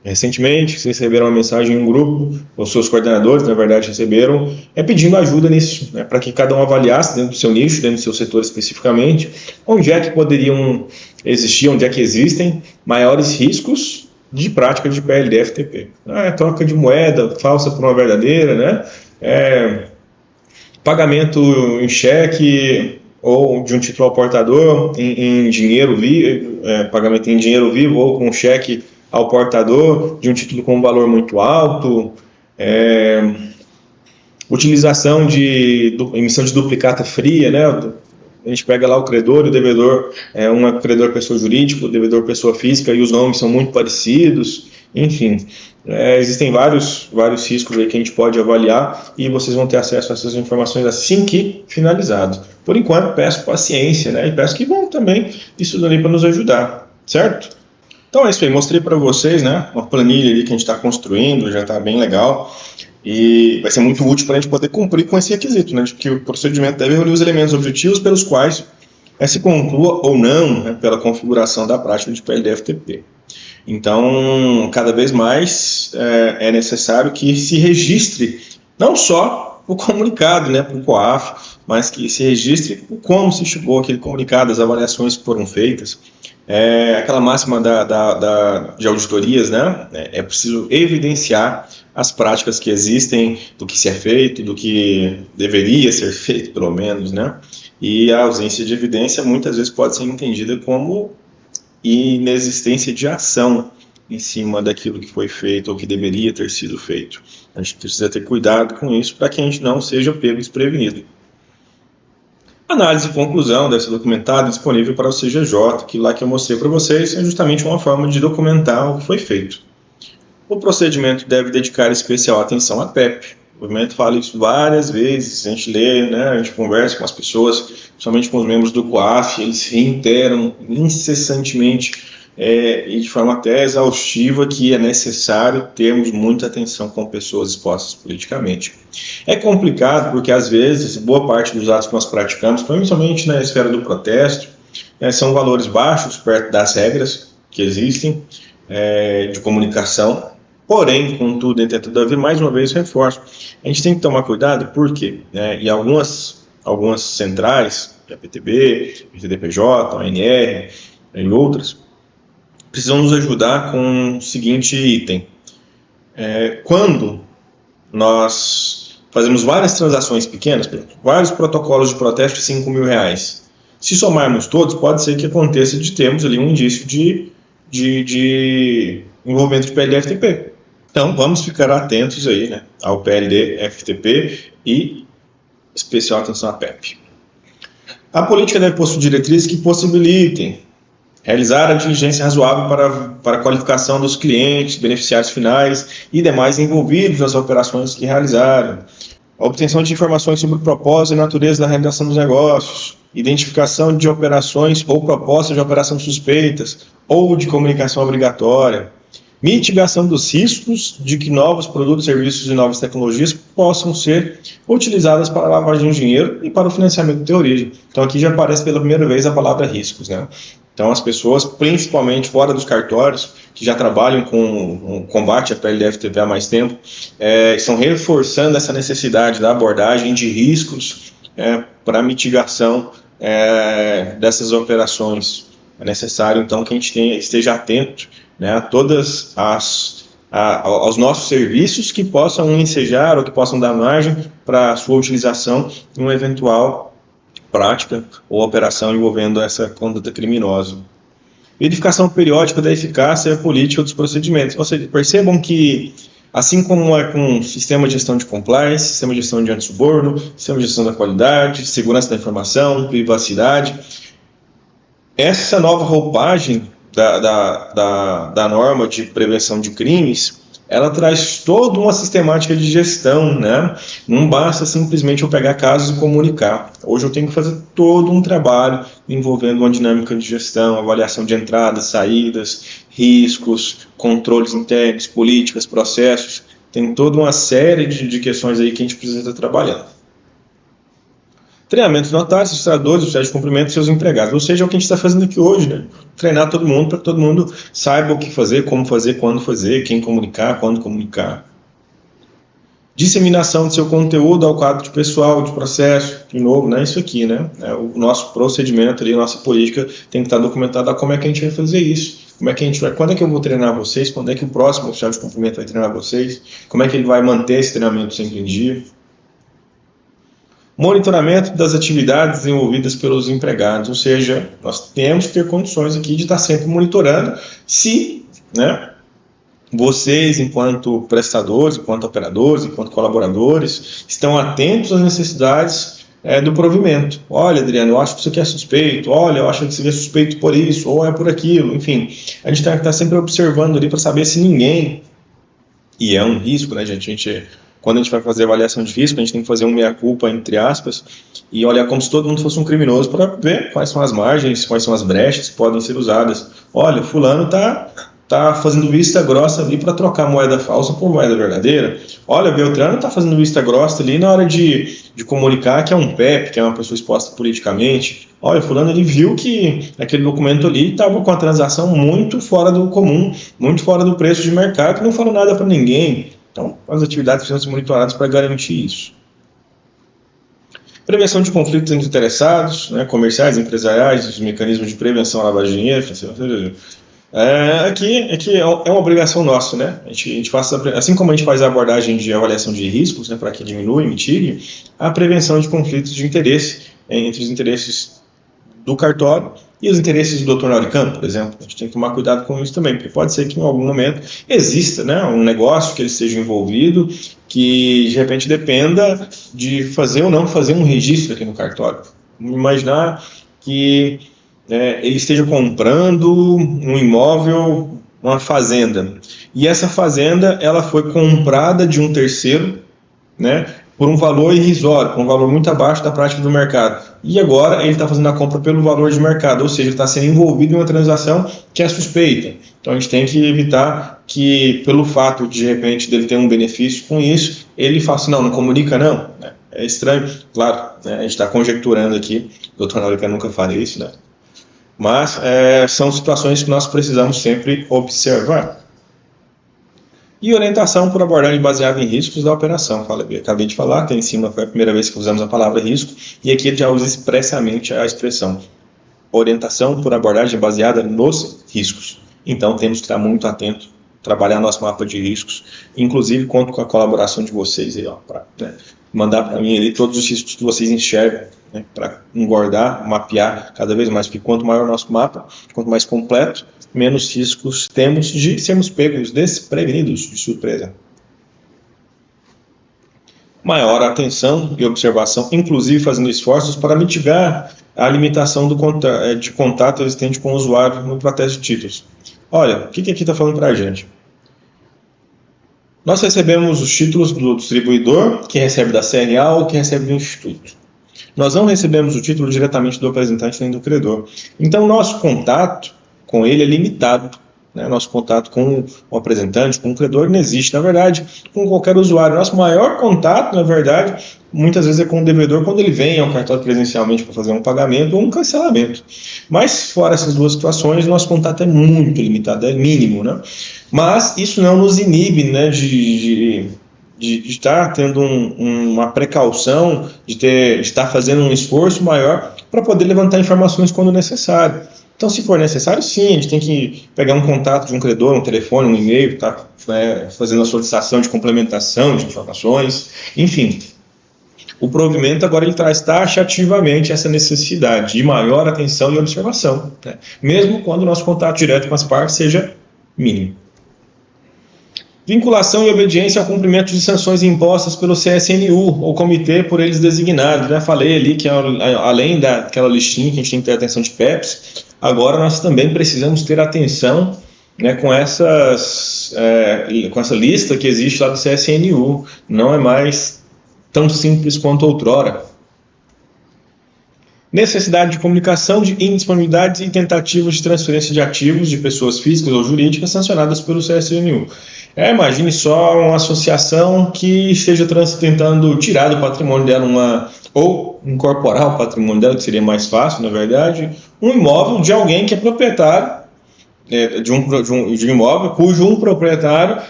Recentemente, vocês receberam uma mensagem em um grupo, os seus coordenadores, na verdade, receberam, pedindo ajuda nisso, né, para que cada um avaliasse dentro do seu nicho, dentro do seu setor especificamente, onde é que poderiam existir, onde é que existem maiores riscos de prática de PLD-FTP. Troca de moeda falsa por uma verdadeira, né, pagamento em cheque ou de um título ao portador em dinheiro vivo, pagamento em dinheiro vivo ou com cheque ao portador de um título com um valor muito alto, utilização de emissão de duplicata fria, né? A gente pega lá o credor e o devedor, um credor pessoa jurídica, o devedor pessoa física, e os nomes são muito parecidos, enfim. Existem vários riscos aí que a gente pode avaliar e vocês vão ter acesso a essas informações assim que finalizado. Por enquanto, peço paciência, né? E peço que vão também estudando aí para nos ajudar, certo? Então é isso aí, mostrei para vocês, né, uma planilha ali que a gente está construindo, já está bem legal e vai ser muito útil para a gente poder cumprir com esse requisito, né, de que o procedimento deve reunir os elementos objetivos pelos quais se conclua ou não, né, pela configuração da prática de PLD-FTP. Então, cada vez mais é necessário que se registre não só o comunicado, né, para o COAF, mas que se registre como se chegou aquele comunicado, as avaliações que foram feitas. Aquela máxima de auditorias, né, é preciso evidenciar as práticas que existem, do que se é feito, do que deveria ser feito, pelo menos, né, e a ausência de evidência muitas vezes pode ser entendida como inexistência de ação em cima daquilo que foi feito ou que deveria ter sido feito. A gente precisa ter cuidado com isso para que a gente não seja pego desprevenido. Análise e conclusão desse documentado disponível para o CGJ, que lá que eu mostrei para vocês é justamente uma forma de documentar o que foi feito. O procedimento deve dedicar especial atenção à PEP. O movimento fala isso várias vezes, a gente lê, né, a gente conversa com as pessoas, principalmente com os membros do COAF, eles reiteram incessantemente e de forma até exaustiva que é necessário termos muita atenção com pessoas expostas politicamente. É complicado porque às vezes boa parte dos atos que nós praticamos, principalmente na esfera do protesto, são valores baixos perto das regras que existem de comunicação. Porém, contudo, entretanto, todavia, mais uma vez reforço, a gente tem que tomar cuidado porque em algumas centrais, a PTB, a PTDPJ, a ANR e outras, precisam nos ajudar com o seguinte item. Quando nós fazemos várias transações pequenas, vários protocolos de protesto de R$5.000, se somarmos todos, pode ser que aconteça de termos ali um indício de envolvimento de PLD-FTP. Então, vamos ficar atentos aí, né, ao PLD-FTP e especial atenção à PEP. A política deve possuir diretrizes que possibilitem realizar a diligência razoável para a qualificação dos clientes, beneficiários finais e demais envolvidos nas operações que realizaram. A obtenção de informações sobre o propósito e natureza da realização dos negócios, identificação de operações ou propostas de operação suspeitas ou de comunicação obrigatória, mitigação dos riscos de que novos produtos, serviços e novas tecnologias possam ser utilizadas para a lavagem de dinheiro e para o financiamento de origem. Então aqui já aparece pela primeira vez a palavra riscos, né? Então as pessoas, principalmente fora dos cartórios, que já trabalham com o combate à PLD-FTP há mais tempo, estão reforçando essa necessidade da abordagem de riscos para a mitigação dessas operações. É necessário, então, que a gente esteja atento, né, a todas aos nossos serviços que possam ensejar ou que possam dar margem para a sua utilização em uma eventual prática ou operação envolvendo essa conduta criminosa. Verificação periódica da eficácia política dos procedimentos. Ou seja, percebam que, assim como é com o sistema de gestão de compliance, sistema de gestão de antissuborno, sistema de gestão da qualidade, segurança da informação, privacidade, essa nova roupagem da norma de prevenção de crimes, ela traz toda uma sistemática de gestão, né? Não basta simplesmente eu pegar casos e comunicar. Hoje eu tenho que fazer todo um trabalho envolvendo uma dinâmica de gestão, avaliação de entradas, saídas, riscos, controles internos, políticas, processos. Tem toda uma série de questões aí que a gente precisa estar trabalhando. Treinamento dos notários, registradores, oficiais de cumprimento e seus empregados. Ou seja, é o que a gente está fazendo aqui hoje, né? Treinar todo mundo para que todo mundo saiba o que fazer, como fazer, quando fazer, quem comunicar, quando comunicar. Disseminação do seu conteúdo ao quadro de pessoal, de processo, de novo, né? Isso aqui, né? O nosso procedimento ali, a nossa política tem que estar documentada como é que a gente vai fazer isso. Como é que a gente vai, quando é que eu vou treinar vocês? Quando é que o próximo oficial de cumprimento vai treinar vocês? Como é que ele vai manter esse treinamento sempre em dia? Monitoramento das atividades desenvolvidas pelos empregados, ou seja, nós temos que ter condições aqui de estar sempre monitorando se, né, vocês, enquanto prestadores, enquanto operadores, enquanto colaboradores, estão atentos às necessidades do provimento. Olha, Adriano, eu acho que isso aqui é suspeito, olha, eu acho que isso aqui é suspeito por isso, ou é por aquilo, enfim. A gente tem que estar sempre observando ali para saber se ninguém, e é um risco, né, gente? Quando a gente vai fazer avaliação de risco, a gente tem que fazer um meia-culpa, entre aspas, e olhar como se todo mundo fosse um criminoso para ver quais são as margens, quais são as brechas que podem ser usadas. Olha, fulano está está fazendo vista grossa ali para trocar moeda falsa por moeda verdadeira. Olha, Beltrano está fazendo vista grossa ali na hora de comunicar que é um PEP, que é uma pessoa exposta politicamente. Olha, fulano, ele viu que aquele documento ali estava com a transação muito fora do comum, muito fora do preço de mercado, que não falou nada para ninguém. Então, as atividades precisam ser monitoradas para garantir isso. Prevenção de conflitos entre interessados, né, comerciais, empresariais, os mecanismos de prevenção à lavagem de dinheiro. Aqui é uma obrigação nossa, né? A gente faz, assim como a gente faz a abordagem de avaliação de riscos, né, para que diminua e mitigue, a prevenção de conflitos de interesse entre os interesses do cartório e os interesses do doutor Laurican, por exemplo. A gente tem que tomar cuidado com isso também, porque pode ser que em algum momento exista, né, um negócio que ele esteja envolvido que de repente dependa de fazer ou não fazer um registro aqui no cartório. Vamos imaginar que ele esteja comprando um imóvel, uma fazenda, e essa fazenda ela foi comprada de um terceiro, né, por um valor irrisório, um valor muito abaixo da prática do mercado. E agora ele está fazendo a compra pelo valor de mercado, ou seja, ele está sendo envolvido em uma transação que é suspeita. Então a gente tem que evitar que, pelo fato de repente dele ter um benefício com isso, ele faça, não comunica não. É estranho, claro, né, a gente está conjecturando aqui, o doutor Laurican nunca faria isso, né? Mas são situações que nós precisamos sempre observar. E orientação por abordagem baseada em riscos da operação. Acabei de falar, que em cima foi a primeira vez que usamos a palavra risco, e aqui ele já usa expressamente a expressão orientação por abordagem baseada nos riscos. Então temos que estar muito atento, trabalhar nosso mapa de riscos, inclusive conto com a colaboração de vocês aí, para mandar para mim ali todos os riscos que vocês enxergam, né, para engordar, mapear cada vez mais, porque quanto maior o nosso mapa, quanto mais completo, menos riscos temos de sermos pegos desprevenidos de surpresa. Maior atenção e observação, inclusive fazendo esforços para mitigar a limitação de contato existente com o usuário no protesto de títulos. Olha, o que aqui está falando para a gente? Nós recebemos os títulos do distribuidor, que recebe da CNA ou que recebe do Instituto. Nós não recebemos o título diretamente do apresentante nem do credor. Então, nosso contato com ele é limitado. Né? Nosso contato com o apresentante, com o credor, não existe, na verdade, com qualquer usuário. Nosso maior contato, na verdade, muitas vezes é com o devedor quando ele vem ao cartório presencialmente para fazer um pagamento ou um cancelamento. Mas, fora essas duas situações, nosso contato é muito limitado, é mínimo. Né? Mas isso não nos inibe, né, de estar tendo uma precaução, de estar fazendo um esforço maior para poder levantar informações quando necessário. Então, se for necessário, sim, a gente tem que pegar um contato de um credor, um telefone, um e-mail, tá, fazendo a solicitação de complementação de informações, enfim. O provimento agora ele traz taxativamente essa necessidade de maior atenção e observação, né? Mesmo quando o nosso contato direto com as partes seja mínimo. Vinculação e obediência ao cumprimento de sanções impostas pelo CSNU, ou comitê por eles designado. Já falei ali que além daquela listinha que a gente tem que ter atenção de PEPs, agora nós também precisamos ter atenção, né, com essa lista que existe lá do CSNU. Não é mais tão simples quanto outrora. Necessidade de comunicação de indisponibilidades e tentativas de transferência de ativos de pessoas físicas ou jurídicas sancionadas pelo CSNU. Imagine só uma associação que esteja tentando tirar do patrimônio dela ou incorporar o patrimônio dela, que seria mais fácil, na verdade, um imóvel de alguém que é proprietário de um imóvel cujo um proprietário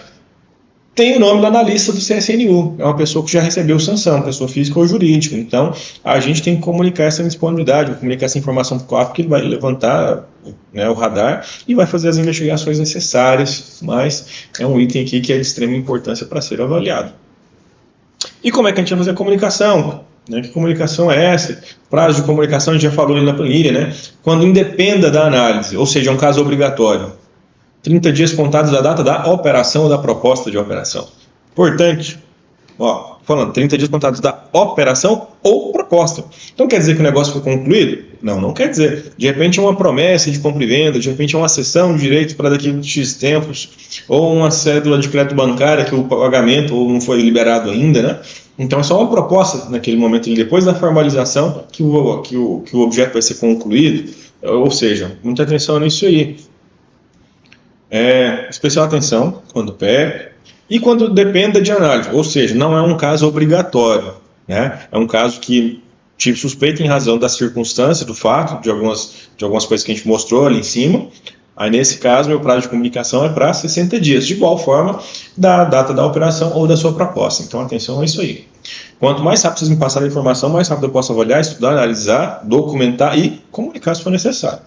tem o nome lá na lista do CSNU. É uma pessoa que já recebeu sanção, pessoa física ou jurídica. Então, a gente tem que comunicar essa disponibilidade, comunicar essa informação para o COAF, que ele vai levantar, né, o radar e vai fazer as investigações necessárias, mas é um item aqui que é de extrema importância para ser avaliado. E como é que a gente vai fazer a comunicação? Né? Que comunicação é essa? Prazo de comunicação, a gente já falou ali na planilha, né? Quando independa da análise, ou seja, é um caso obrigatório. 30 dias contados da data da operação ou da proposta de operação. Importante, falando 30 dias contados da operação ou proposta. Então quer dizer que o negócio foi concluído? Não, não quer dizer. De repente é uma promessa de compra e venda, de repente é uma cessão de direitos para daqui a X tempos, ou uma cédula de crédito bancário que o pagamento não foi liberado ainda, né? Então é só uma proposta naquele momento, e depois da formalização que o objeto vai ser concluído. Ou seja, muita atenção nisso aí. Especial atenção quando pede e quando dependa de análise, ou seja, não é um caso obrigatório, né? É um caso que tive suspeita em razão da circunstância, do fato, de algumas coisas que a gente mostrou ali em cima. Aí, nesse caso, meu prazo de comunicação é para 60 dias, de igual forma da data da operação ou da sua proposta. Então, atenção a isso aí. Quanto mais rápido vocês me passarem a informação, mais rápido eu posso avaliar, estudar, analisar, documentar e comunicar se for necessário.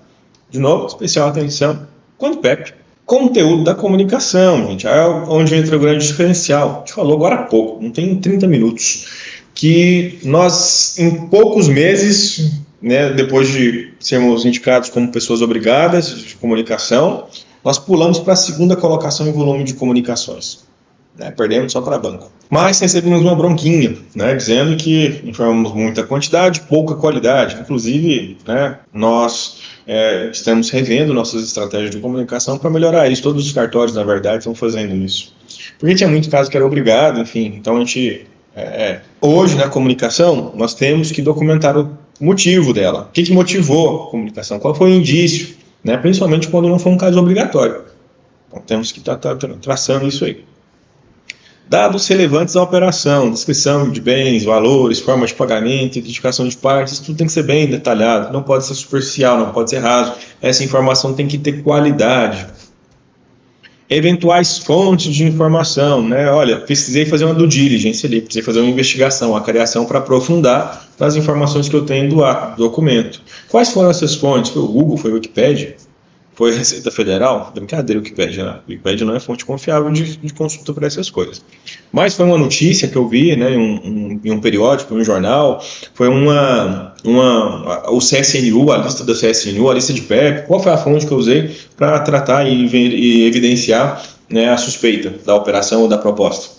De novo, especial atenção quando PEP. Conteúdo da comunicação, gente, é onde entra o grande diferencial. A gente falou agora há pouco, não tem 30 minutos, que nós, em poucos meses, né, depois de sermos indicados como pessoas obrigadas de comunicação, nós pulamos para a segunda colocação em volume de comunicações. Né, perdemos só para banco. Mas recebemos uma bronquinha, né, dizendo que informamos muita quantidade, pouca qualidade. Inclusive, né, nós estamos revendo nossas estratégias de comunicação para melhorar isso. Todos os cartórios, na verdade, estão fazendo isso. Porque tinha muito caso que era obrigado, enfim. Então, a gente, hoje, na comunicação, nós temos que documentar o motivo dela. O que motivou a comunicação? Qual foi o indício? Né, principalmente quando não foi um caso obrigatório. Então, temos que estar traçando isso aí. Dados relevantes à operação, descrição de bens, valores, forma de pagamento, identificação de partes, isso tudo tem que ser bem detalhado, não pode ser superficial, não pode ser raso, essa informação tem que ter qualidade. Eventuais fontes de informação, né? Olha, precisei fazer uma due diligence ali, precisei fazer uma investigação, uma criação para aprofundar nas informações que eu tenho do documento. Quais foram essas fontes? Foi o Google, foi a Wikipédia? Foi a Receita Federal? Brincadeira, Wikipédia, né? Wikipédia não é fonte confiável de consulta para essas coisas. Mas foi uma notícia que eu vi, né, em um periódico, em um jornal, foi o CSNU, a lista da CSNU, a lista de PEP. Qual foi a fonte que eu usei para tratar e evidenciar, né, a suspeita da operação ou da proposta?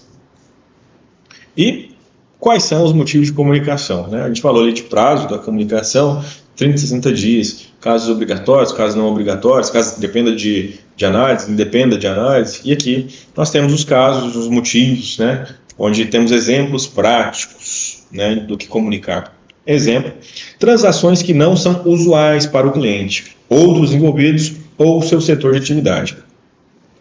E quais são os motivos de comunicação? Né? A gente falou ali de prazo da comunicação, 30, 60 dias, casos obrigatórios, casos não obrigatórios, casos que dependam de análise, independa de análise. E aqui nós temos os casos, os motivos, né, onde temos exemplos práticos, né, do que comunicar. Exemplo, transações que não são usuais para o cliente, ou dos envolvidos, ou seu setor de atividade.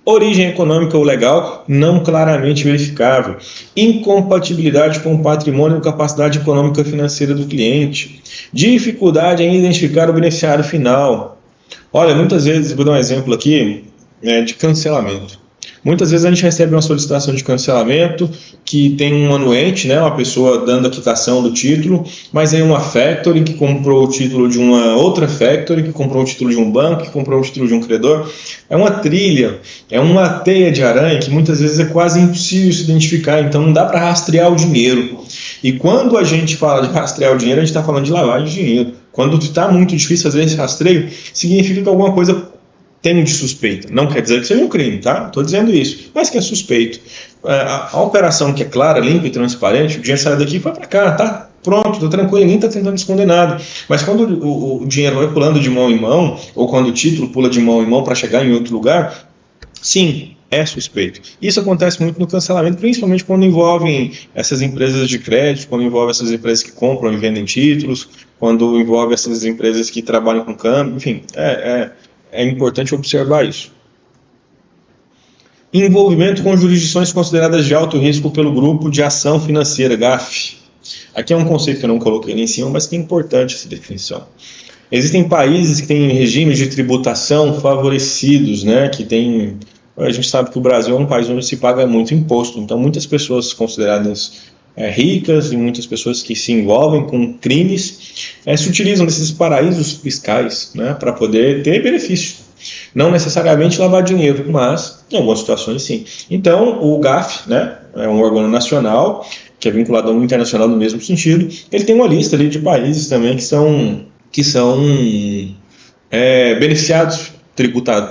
Origem econômica ou legal não claramente verificável. Incompatibilidade com o patrimônio e capacidade econômica financeira do cliente. Dificuldade em identificar o beneficiário final. Olha, muitas vezes, vou dar um exemplo aqui, de cancelamento. Muitas vezes a gente recebe uma solicitação de cancelamento que tem um anuente, né, uma pessoa dando a quitação do título, mas aí uma factory que comprou o título de uma outra factory, que comprou o título de um banco, que comprou o título de um credor. É uma trilha, é uma teia de aranha que muitas vezes é quase impossível se identificar, então não dá para rastrear o dinheiro. E quando a gente fala de rastrear o dinheiro, a gente está falando de lavagem de dinheiro. Quando está muito difícil fazer esse rastreio, significa que alguma coisa tem de suspeita. Não quer dizer que seja um crime, tá? Estou dizendo isso, mas que é suspeito. A operação que é clara, limpa e transparente, o dinheiro sai daqui e vai para cá, tá? Pronto, estou tranquilo, ninguém está tentando esconder nada. Mas quando o dinheiro vai pulando de mão em mão, ou quando o título pula de mão em mão para chegar em outro lugar, sim, é suspeito. Isso acontece muito no cancelamento, principalmente quando envolvem essas empresas de crédito, quando envolve essas empresas que compram e vendem títulos, quando envolve essas empresas que trabalham com câmbio, enfim, é importante observar isso. Envolvimento com jurisdições consideradas de alto risco pelo grupo de ação financeira, GAF. Aqui é um conceito que eu não coloquei ali em cima, mas que é importante essa definição. Existem países que têm regimes de tributação favorecidos, né, que tem... A gente sabe que o Brasil é um país onde se paga muito imposto, então muitas pessoas consideradas ricas e muitas pessoas que se envolvem com crimes se utilizam desses paraísos fiscais, né, para poder ter benefício. Não necessariamente lavar dinheiro, mas em algumas situações sim. Então o GAF, né, é um órgão nacional que é vinculado ao internacional no mesmo sentido. Ele tem uma lista ali de países também que são beneficiados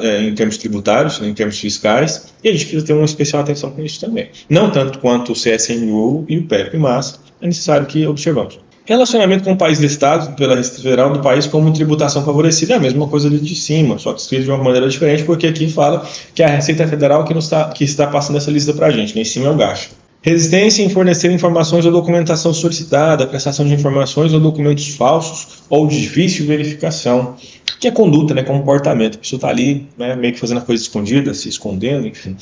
em termos tributários, em termos fiscais, e a gente precisa ter uma especial atenção com isso também. Não tanto quanto o CSNU e o PEP, mas é necessário que observamos. Relacionamento com o país listado pela Receita Federal do país como tributação favorecida é a mesma coisa ali de cima, só que escrito de uma maneira diferente, porque aqui fala que é a Receita Federal que está passando essa lista para a gente, lá em cima é o GAF. Resistência em fornecer informações ou documentação solicitada, prestação de informações ou documentos falsos ou de difícil verificação. Que é conduta, né, comportamento. A pessoa está ali, né, meio que fazendo a coisa escondida, se escondendo, enfim.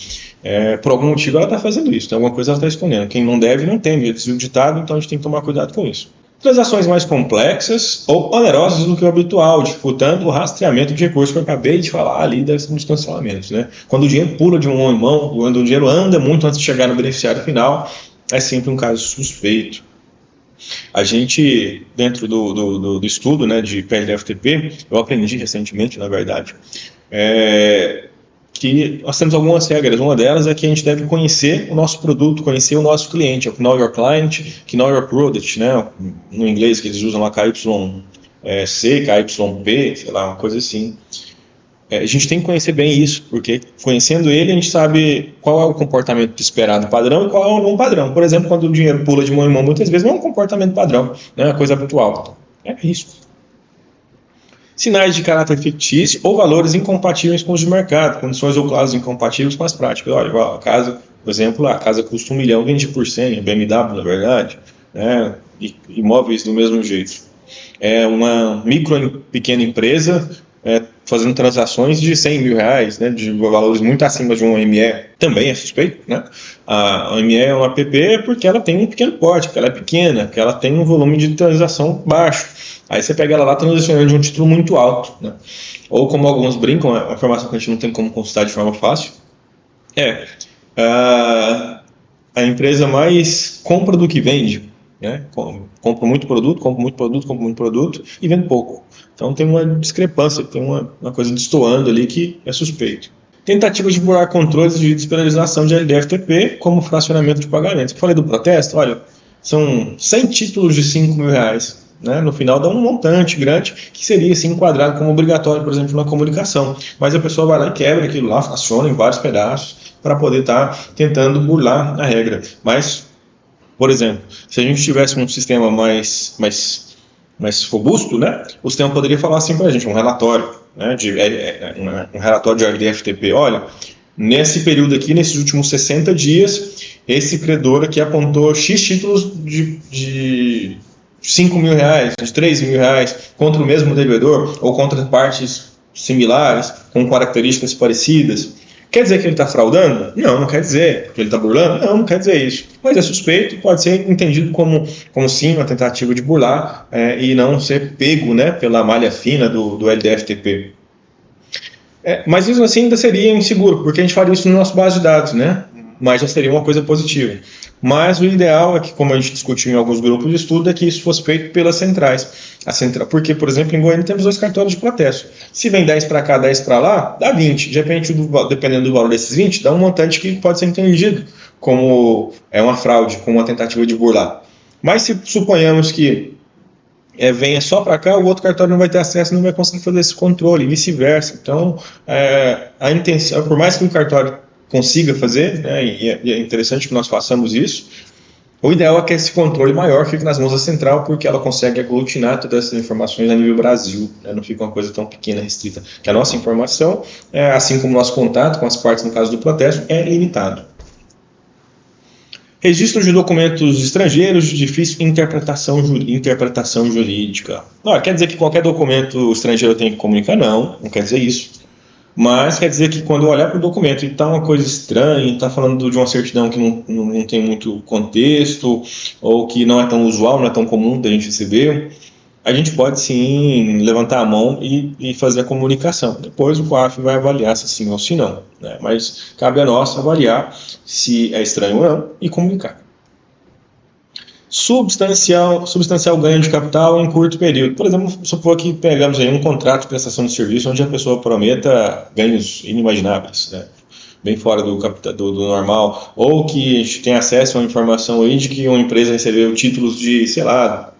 Por algum motivo ela está fazendo isso, tem alguma coisa ela está escondendo. Quem não deve, não tem, diz o ditado, então a gente tem que tomar cuidado com isso. Transações mais complexas ou onerosas do que o habitual, dificultando o rastreamento de recursos que eu acabei de falar ali dos cancelamentos, né? Quando o dinheiro pula de mão em mão, quando o dinheiro anda muito antes de chegar no beneficiário final, é sempre um caso suspeito. A gente, dentro do estudo, né, de PLFTP, eu aprendi recentemente, na verdade, que nós temos algumas regras. Uma delas é que a gente deve conhecer o nosso produto, conhecer o nosso cliente, know your client, know your product, né? No inglês que eles usam lá KYC, KYP, sei lá, uma coisa assim. A gente tem que conhecer bem isso, porque conhecendo ele a gente sabe qual é o comportamento esperado padrão e qual é o não padrão. Por exemplo, quando o dinheiro pula de mão em mão, muitas vezes não é um comportamento padrão, não é uma coisa habitual. É risco. Sinais de caráter fictício ou valores incompatíveis com os de mercado, condições ou cláusulas incompatíveis com as práticas. Olha, a casa, por exemplo, a casa custa 1 milhão, vende por 100, BMW, na verdade, né? Imóveis do mesmo jeito. É uma pequena empresa fazendo transações de 100 mil reais, né, de valores muito acima de um ME, também é suspeito, né? A ME é uma PP porque ela tem um pequeno porte, porque ela é pequena, porque ela tem um volume de transação baixo. Aí você pega ela lá transacionando de um título muito alto, né? Ou como alguns brincam, é uma informação que a gente não tem como consultar de forma fácil, a empresa mais compra do que vende, né? Compra muito produto e vende pouco. Então tem uma discrepância, tem uma coisa destoando ali que é suspeito. Tentativa de burlar controles exigidos pela legislação de LDFTP, como fracionamento de pagamentos. Eu falei do protesto, olha, são 100 títulos de 5 mil reais. Né? No final dá um montante grande que seria assim, enquadrado como obrigatório, por exemplo, na comunicação. Mas a pessoa vai lá e quebra aquilo lá, fraciona em vários pedaços para poder estar tentando burlar a regra. Mas, por exemplo, se a gente tivesse um sistema mais robusto, né? O sistema poderia falar assim para a gente, um relatório, né? Um relatório de RDFTP. Olha, nesse período aqui, nesses últimos 60 dias, esse credor aqui apontou X títulos de 5 mil reais, de 3 mil reais, contra o mesmo devedor ou contra partes similares, com características parecidas. Quer dizer que ele está fraudando? Não, não quer dizer. Que ele está burlando? Não, não quer dizer isso. Mas é suspeito, pode ser entendido como sim uma tentativa de burlar e não ser pego, né, pela malha fina do LDFTP. Mas isso assim ainda seria inseguro, porque a gente faria isso no nosso base de dados, né? Mas já seria uma coisa positiva. Mas o ideal é que, como a gente discutiu em alguns grupos de estudo, é que isso fosse feito pelas centrais. Porque, por exemplo, em Goiânia temos 2 cartórios de protesto. Se vem 10 para cá, 10 para lá, dá 20. De repente, dependendo do valor desses 20, dá um montante que pode ser entendido como uma fraude, como uma tentativa de burlar. Mas se suponhamos que venha só para cá, o outro cartório não vai ter acesso, não vai conseguir fazer esse controle, e vice-versa. Então, a intenção, por mais que o cartório consiga fazer, né, e é interessante que nós façamos isso, o ideal é que esse controle maior fique nas mãos da central, porque ela consegue aglutinar todas essas informações a nível Brasil, né, não fica uma coisa tão pequena, restrita, que a nossa informação, assim como o nosso contato com as partes, no caso do protesto, é limitado. Registro de documentos estrangeiros de difícil interpretação jurídica. Não, quer dizer que qualquer documento estrangeiro tem que comunicar? Não quer dizer isso. Mas quer dizer que quando eu olhar para o documento e está uma coisa estranha, está falando de uma certidão que não tem muito contexto, ou que não é tão usual, não é tão comum da gente receber, a gente pode sim levantar a mão e fazer a comunicação. Depois o COAF vai avaliar se sim ou se não, né? Mas cabe a nós avaliar se é estranho ou não e comunicar. Substancial ganho de capital em curto período. Por exemplo, supor que pegamos aí um contrato de prestação de serviço onde a pessoa prometa ganhos inimagináveis, né? Bem fora do normal, ou que a gente tem acesso a uma informação aí de que uma empresa recebeu títulos de, sei lá,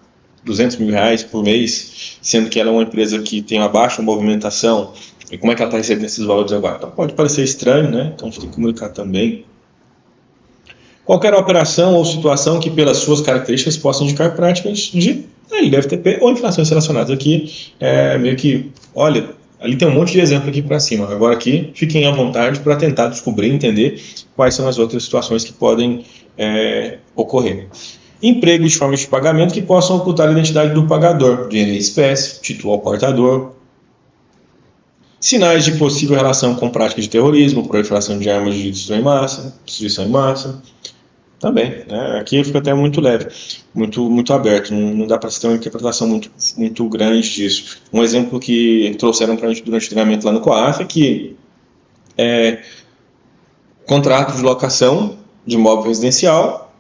200 mil reais por mês, sendo que ela é uma empresa que tem uma baixa movimentação, e como é que ela está recebendo esses valores agora? Então pode parecer estranho, né? Então a gente tem que comunicar também. Qualquer operação ou situação que pelas suas características possa indicar práticas de LDFTP ou infrações relacionadas. Aqui meio que, olha, ali tem um monte de exemplo aqui para cima. Agora aqui, fiquem à vontade para tentar descobrir e entender quais são as outras situações que podem ocorrer. Empregos de formas de pagamento que possam ocultar a identidade do pagador, dinheiro em espécie, título ao portador. Sinais de possível relação com prática de terrorismo, proliferação de armas de destruição em massa. Também, né? Aqui fica até muito leve, muito aberto, não dá para ter uma interpretação muito grande disso. Um exemplo que trouxeram para a gente durante o treinamento lá no COAF é que contrato de locação de imóvel residencial,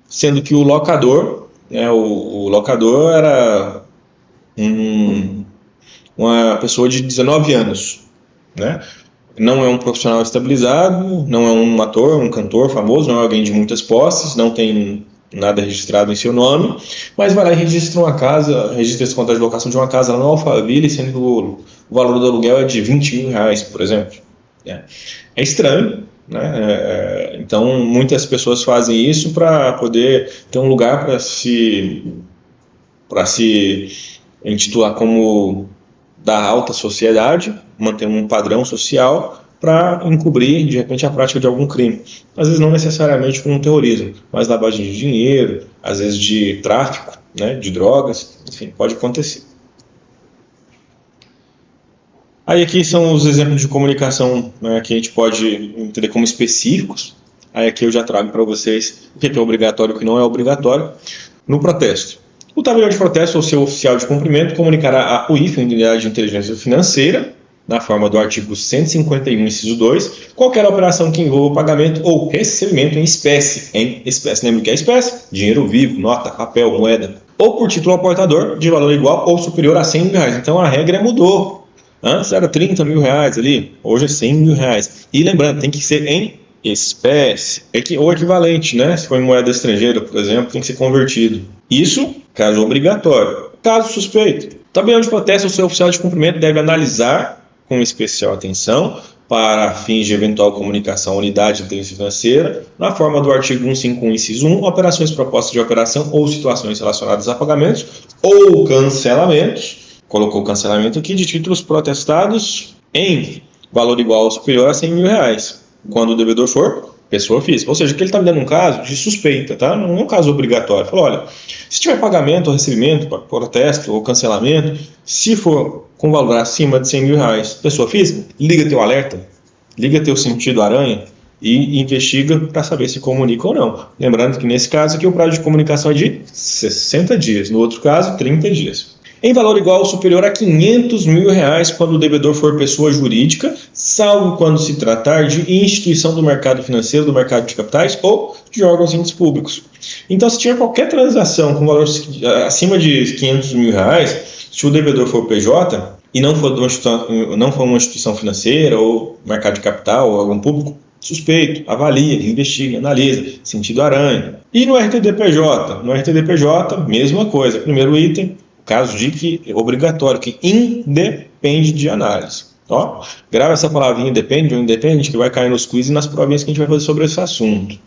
sendo que o locador, o locador era uma pessoa de 19 anos, né? Não é um profissional estabilizado, não é um ator, um cantor famoso, não é alguém de muitas posses, não tem nada registrado em seu nome, mas vai lá e registra esse contrato de locação de uma casa lá no Alphaville, sendo que o valor do aluguel é de R$20 mil, por exemplo. É estranho, né? Então, muitas pessoas fazem isso para poder ter um lugar para se intitular como da alta sociedade, manter um padrão social para encobrir, de repente, a prática de algum crime. Às vezes não necessariamente com terrorismo, mas lavagem de dinheiro, às vezes de tráfico, né, de drogas, enfim, pode acontecer. Aí aqui são os exemplos de comunicação, né, que a gente pode entender como específicos. Aí aqui eu já trago para vocês o que é obrigatório e o que não é obrigatório no protesto. O tabelião de protesto ou seu oficial de cumprimento comunicará à UIF, Unidade de Inteligência Financeira, na forma do artigo 151, inciso 2, qualquer operação que envolva pagamento ou recebimento em espécie. Lembra o que é espécie? Dinheiro vivo, nota, papel, moeda. Ou por título ao portador de valor igual ou superior a R$100 mil. Então a regra mudou. Antes era R$30 mil ali, hoje é R$100 mil. E lembrando, tem que ser em espécie, ou equivalente, né? Se for em moeda estrangeira, por exemplo, tem que ser convertido. Isso, caso obrigatório. Caso suspeito, o tabelião de protesto ou seu oficial de cumprimento deve analisar com especial atenção, para fins de eventual comunicação à unidade de inteligência financeira, na forma do artigo 151, inciso 1, operações propostas de operação ou situações relacionadas a pagamentos ou cancelamentos, colocou cancelamento aqui, de títulos protestados em valor igual ou superior a R$100 mil, quando o devedor for pessoa física. Ou seja, que ele está me dando um caso de suspeita, tá? Não é um caso obrigatório. Falou, olha, se tiver pagamento ou recebimento, protesto ou cancelamento, se for com valor acima de R$100 mil, pessoa física, liga teu alerta, liga teu sentido aranha e investiga para saber se comunica ou não. Lembrando que nesse caso aqui o prazo de comunicação é de 60 dias, no outro caso 30 dias. Em valor igual ou superior a R$500 mil quando o devedor for pessoa jurídica, salvo quando se tratar de instituição do mercado financeiro, do mercado de capitais ou de órgãos índices públicos. Então, se tiver qualquer transação com valor acima de R$500 mil, se o devedor for PJ e não for uma instituição financeira ou mercado de capital ou órgão público, suspeito, avalia, investiga, analisa, sentido aranha. E no RTD-PJ? No RTD-PJ, mesma coisa. Primeiro item, caso de que é obrigatório, que independe de análise. Ó, grava essa palavrinha depende ou independe, que vai cair nos quiz e nas provinhas que a gente vai fazer sobre esse assunto.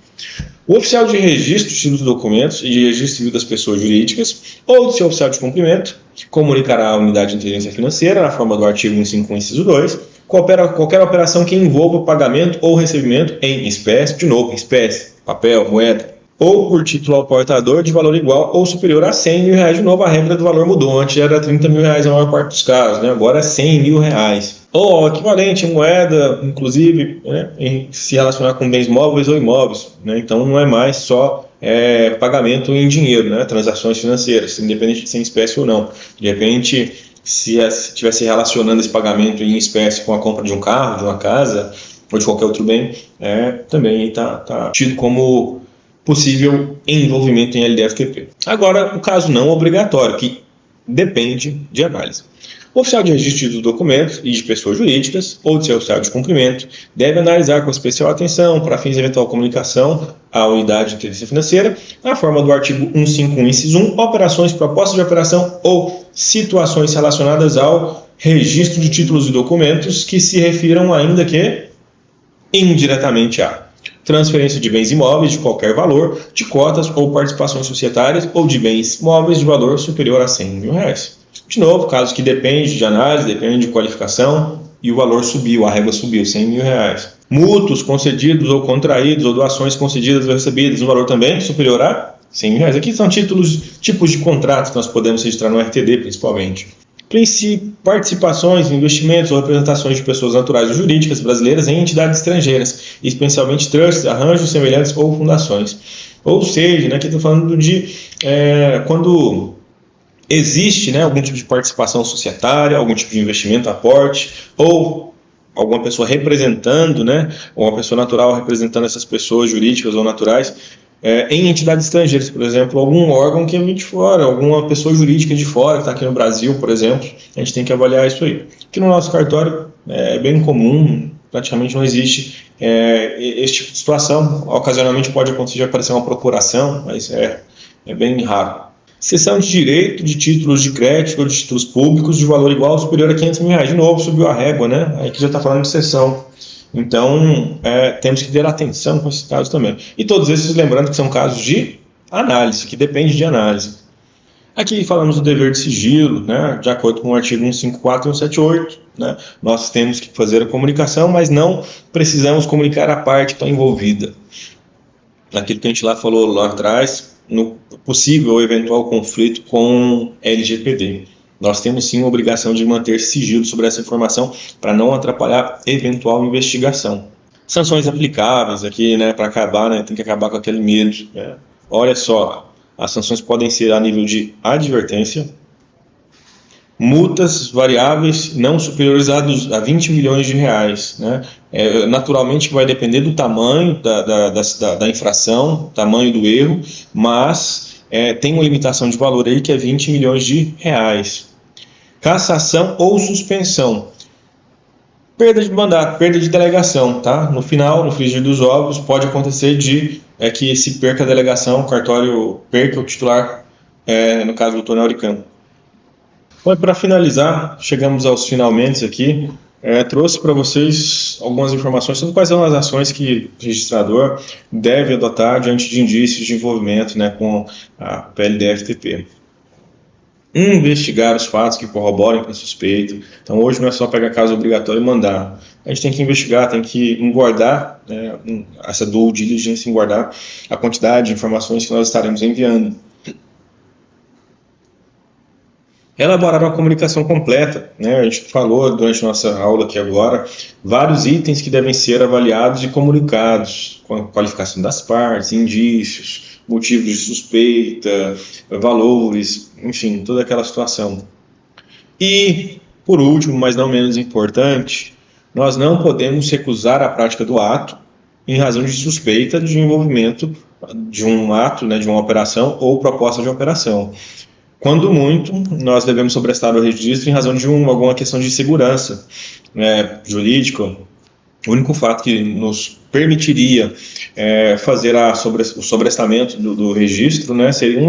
O oficial de registro civil dos documentos e de registro civil das pessoas jurídicas ou do seu oficial de cumprimento comunicará à unidade de inteligência financeira, na forma do artigo 151, inciso 2, qualquer operação que envolva pagamento ou recebimento em espécie, de novo, espécie, papel, moeda, ou por título ao portador de valor igual ou superior a R$100 mil. De novo, a regra do valor mudou. Antes era R$30 mil na maior parte dos casos, né? Agora é R$100 mil. Ou equivalente em moeda, inclusive, né, em se relacionar com bens móveis ou imóveis. Né? Então não é mais só pagamento em dinheiro, né? Transações financeiras, independente de ser em espécie ou não. De repente, se estivesse relacionando esse pagamento em espécie com a compra de um carro, de uma casa ou de qualquer outro bem, também está tido como possível envolvimento em LDFTP. Agora, o caso não obrigatório, que depende de análise. O oficial de registro dos documentos e de pessoas jurídicas ou de seu oficial de cumprimento deve analisar com especial atenção, para fins de eventual comunicação à unidade de inteligência financeira, na forma do artigo 151, inciso 1, operações, propostas de operação ou situações relacionadas ao registro de títulos e documentos que se refiram ainda que indiretamente a transferência de bens imóveis de qualquer valor, de cotas ou participações societárias ou de bens móveis de valor superior a R$100 mil. De novo, caso que depende de análise, depende de qualificação e o valor subiu, a régua subiu, R$100 mil. Mútuos concedidos ou contraídos, ou doações concedidas ou recebidas, no valor também superior a R$ 100. Aqui são tipos de contratos que nós podemos registrar no RTD, principalmente. Participações, investimentos ou representações de pessoas naturais ou jurídicas brasileiras em entidades estrangeiras, especialmente trusts, arranjos semelhantes ou fundações. Ou seja, né, aqui estou falando de quando existe, né, algum tipo de participação societária, algum tipo de investimento, aporte, ou alguma pessoa representando, né, ou uma pessoa natural representando essas pessoas jurídicas ou naturais, em entidades estrangeiras, por exemplo, algum órgão que vem de fora, alguma pessoa jurídica de fora que está aqui no Brasil, por exemplo, a gente tem que avaliar isso aí. Aqui no nosso cartório é bem comum, praticamente não existe esse tipo de situação. Ocasionalmente pode acontecer de aparecer uma procuração, mas é bem raro. Cessão de direito de títulos de crédito ou de títulos públicos de valor igual ou superior a R$ 500.000. De novo, subiu a régua, né? Aí que já está falando de cessão. Então, temos que ter atenção com esses casos também. E todos esses, lembrando que são casos de análise, que depende de análise. Aqui falamos do dever de sigilo, né, de acordo com o artigo 154 e 178. Né, nós temos que fazer a comunicação, mas não precisamos comunicar a parte que está envolvida. Aquilo que a gente falou lá atrás, no possível ou eventual conflito com LGPD. Nós temos sim a obrigação de manter sigilo sobre essa informação para não atrapalhar eventual investigação. Sanções aplicáveis aqui, né, para acabar, né, tem que acabar com aquele medo. Né. Olha só, as sanções podem ser a nível de advertência, multas variáveis não superiores a R$ 20 milhões. Né. Naturalmente vai depender do tamanho da infração, tamanho do erro, mas tem uma limitação de valor aí que é R$ 20 milhões. Cassação ou suspensão. Perda de mandato, perda de delegação, tá? No final, no frigir dos ovos, pode acontecer que se perca a delegação, o cartório perca o titular, no caso do Tonel Auricano. Bom, para finalizar, chegamos aos finalmente aqui. Trouxe para vocês algumas informações sobre quais são as ações que o registrador deve adotar diante de indícios de envolvimento, né, com a PLD-FTP. Investigar os fatos que corroborem com a suspeita. Então, hoje não é só pegar caso obrigatório e mandar. A gente tem que investigar, tem que guardar, essa due diligence, guardar a quantidade de informações que nós estaremos enviando. Elaborar uma comunicação completa, né? A gente falou durante nossa aula aqui agora, vários itens que devem ser avaliados e comunicados, com a qualificação das partes, indícios, motivos de suspeita, valores, enfim, toda aquela situação. E, por último, mas não menos importante, nós não podemos recusar a prática do ato em razão de suspeita de envolvimento de um ato, né, de uma operação ou proposta de operação. Quando muito, nós devemos sobrestar o registro em razão de alguma questão de segurança jurídica. O único fato que nos permitiria fazer o sobrestamento do registro, né, seria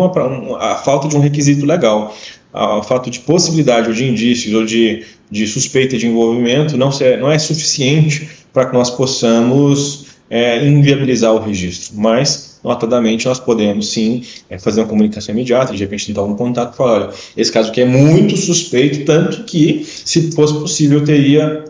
a falta de um requisito legal. O fato de possibilidade ou de indícios ou de suspeita de envolvimento não é suficiente para que nós possamos inviabilizar o registro, mas notadamente nós podemos sim fazer uma comunicação imediata, de repente tentar um contato e falar, olha, esse caso aqui é muito suspeito, tanto que, se fosse possível, eu teria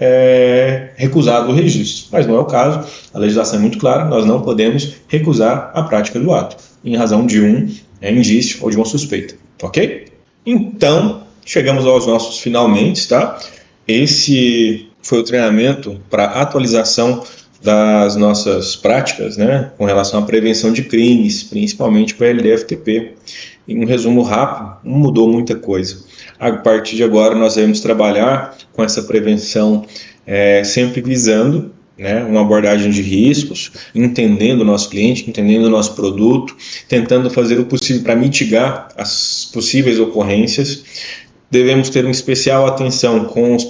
recusado o registro, mas não é o caso, a legislação é muito clara, nós não podemos recusar a prática do ato, em razão de um indício ou de uma suspeita, ok? Então, chegamos aos nossos finalmente, tá? Esse foi o treinamento para atualização das nossas práticas, né, com relação à prevenção de crimes, principalmente para a LDFTP. Em um resumo rápido, não mudou muita coisa. A partir de agora, nós devemos trabalhar com essa prevenção sempre visando, né, uma abordagem de riscos, entendendo o nosso cliente, entendendo o nosso produto, tentando fazer o possível para mitigar as possíveis ocorrências. Devemos ter uma especial atenção com os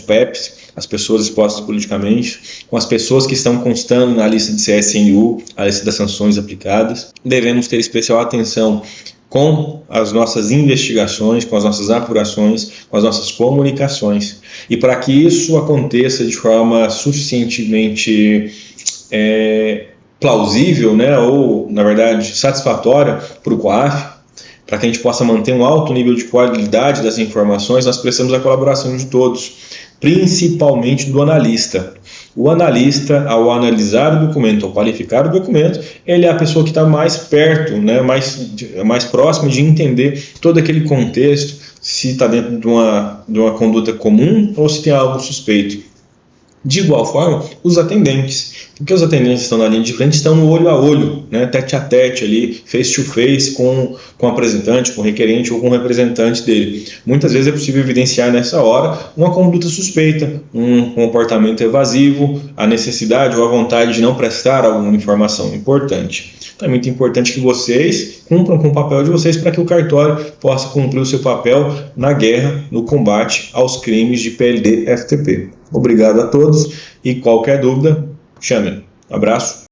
PEPs, as pessoas expostas politicamente, com as pessoas que estão constando na lista de CSNU, a lista das sanções aplicadas. Devemos ter especial atenção com as nossas investigações, com as nossas apurações, com as nossas comunicações. E para que isso aconteça de forma suficientemente plausível, né, ou, na verdade, satisfatória para o COAF, para que a gente possa manter um alto nível de qualidade das informações, nós precisamos da colaboração de todos. principalmente do analista. O analista, ao analisar o documento, ao qualificar o documento, ele é a pessoa que está mais perto, né, mais próxima de entender todo aquele contexto, se está dentro de uma conduta comum ou se tem algo suspeito. De igual forma, os atendentes, porque os atendentes estão na linha de frente, estão no olho a olho, né, tete a tete ali, face to face com o apresentante, com o requerente ou com o representante dele. Muitas vezes é possível evidenciar nessa hora uma conduta suspeita, um comportamento evasivo, a necessidade ou a vontade de não prestar alguma informação importante. Então é muito importante que vocês cumpram com o papel de vocês para que o cartório possa cumprir o seu papel na guerra, no combate aos crimes de PLD-FTP. Obrigado a todos e qualquer dúvida, chame. Abraço.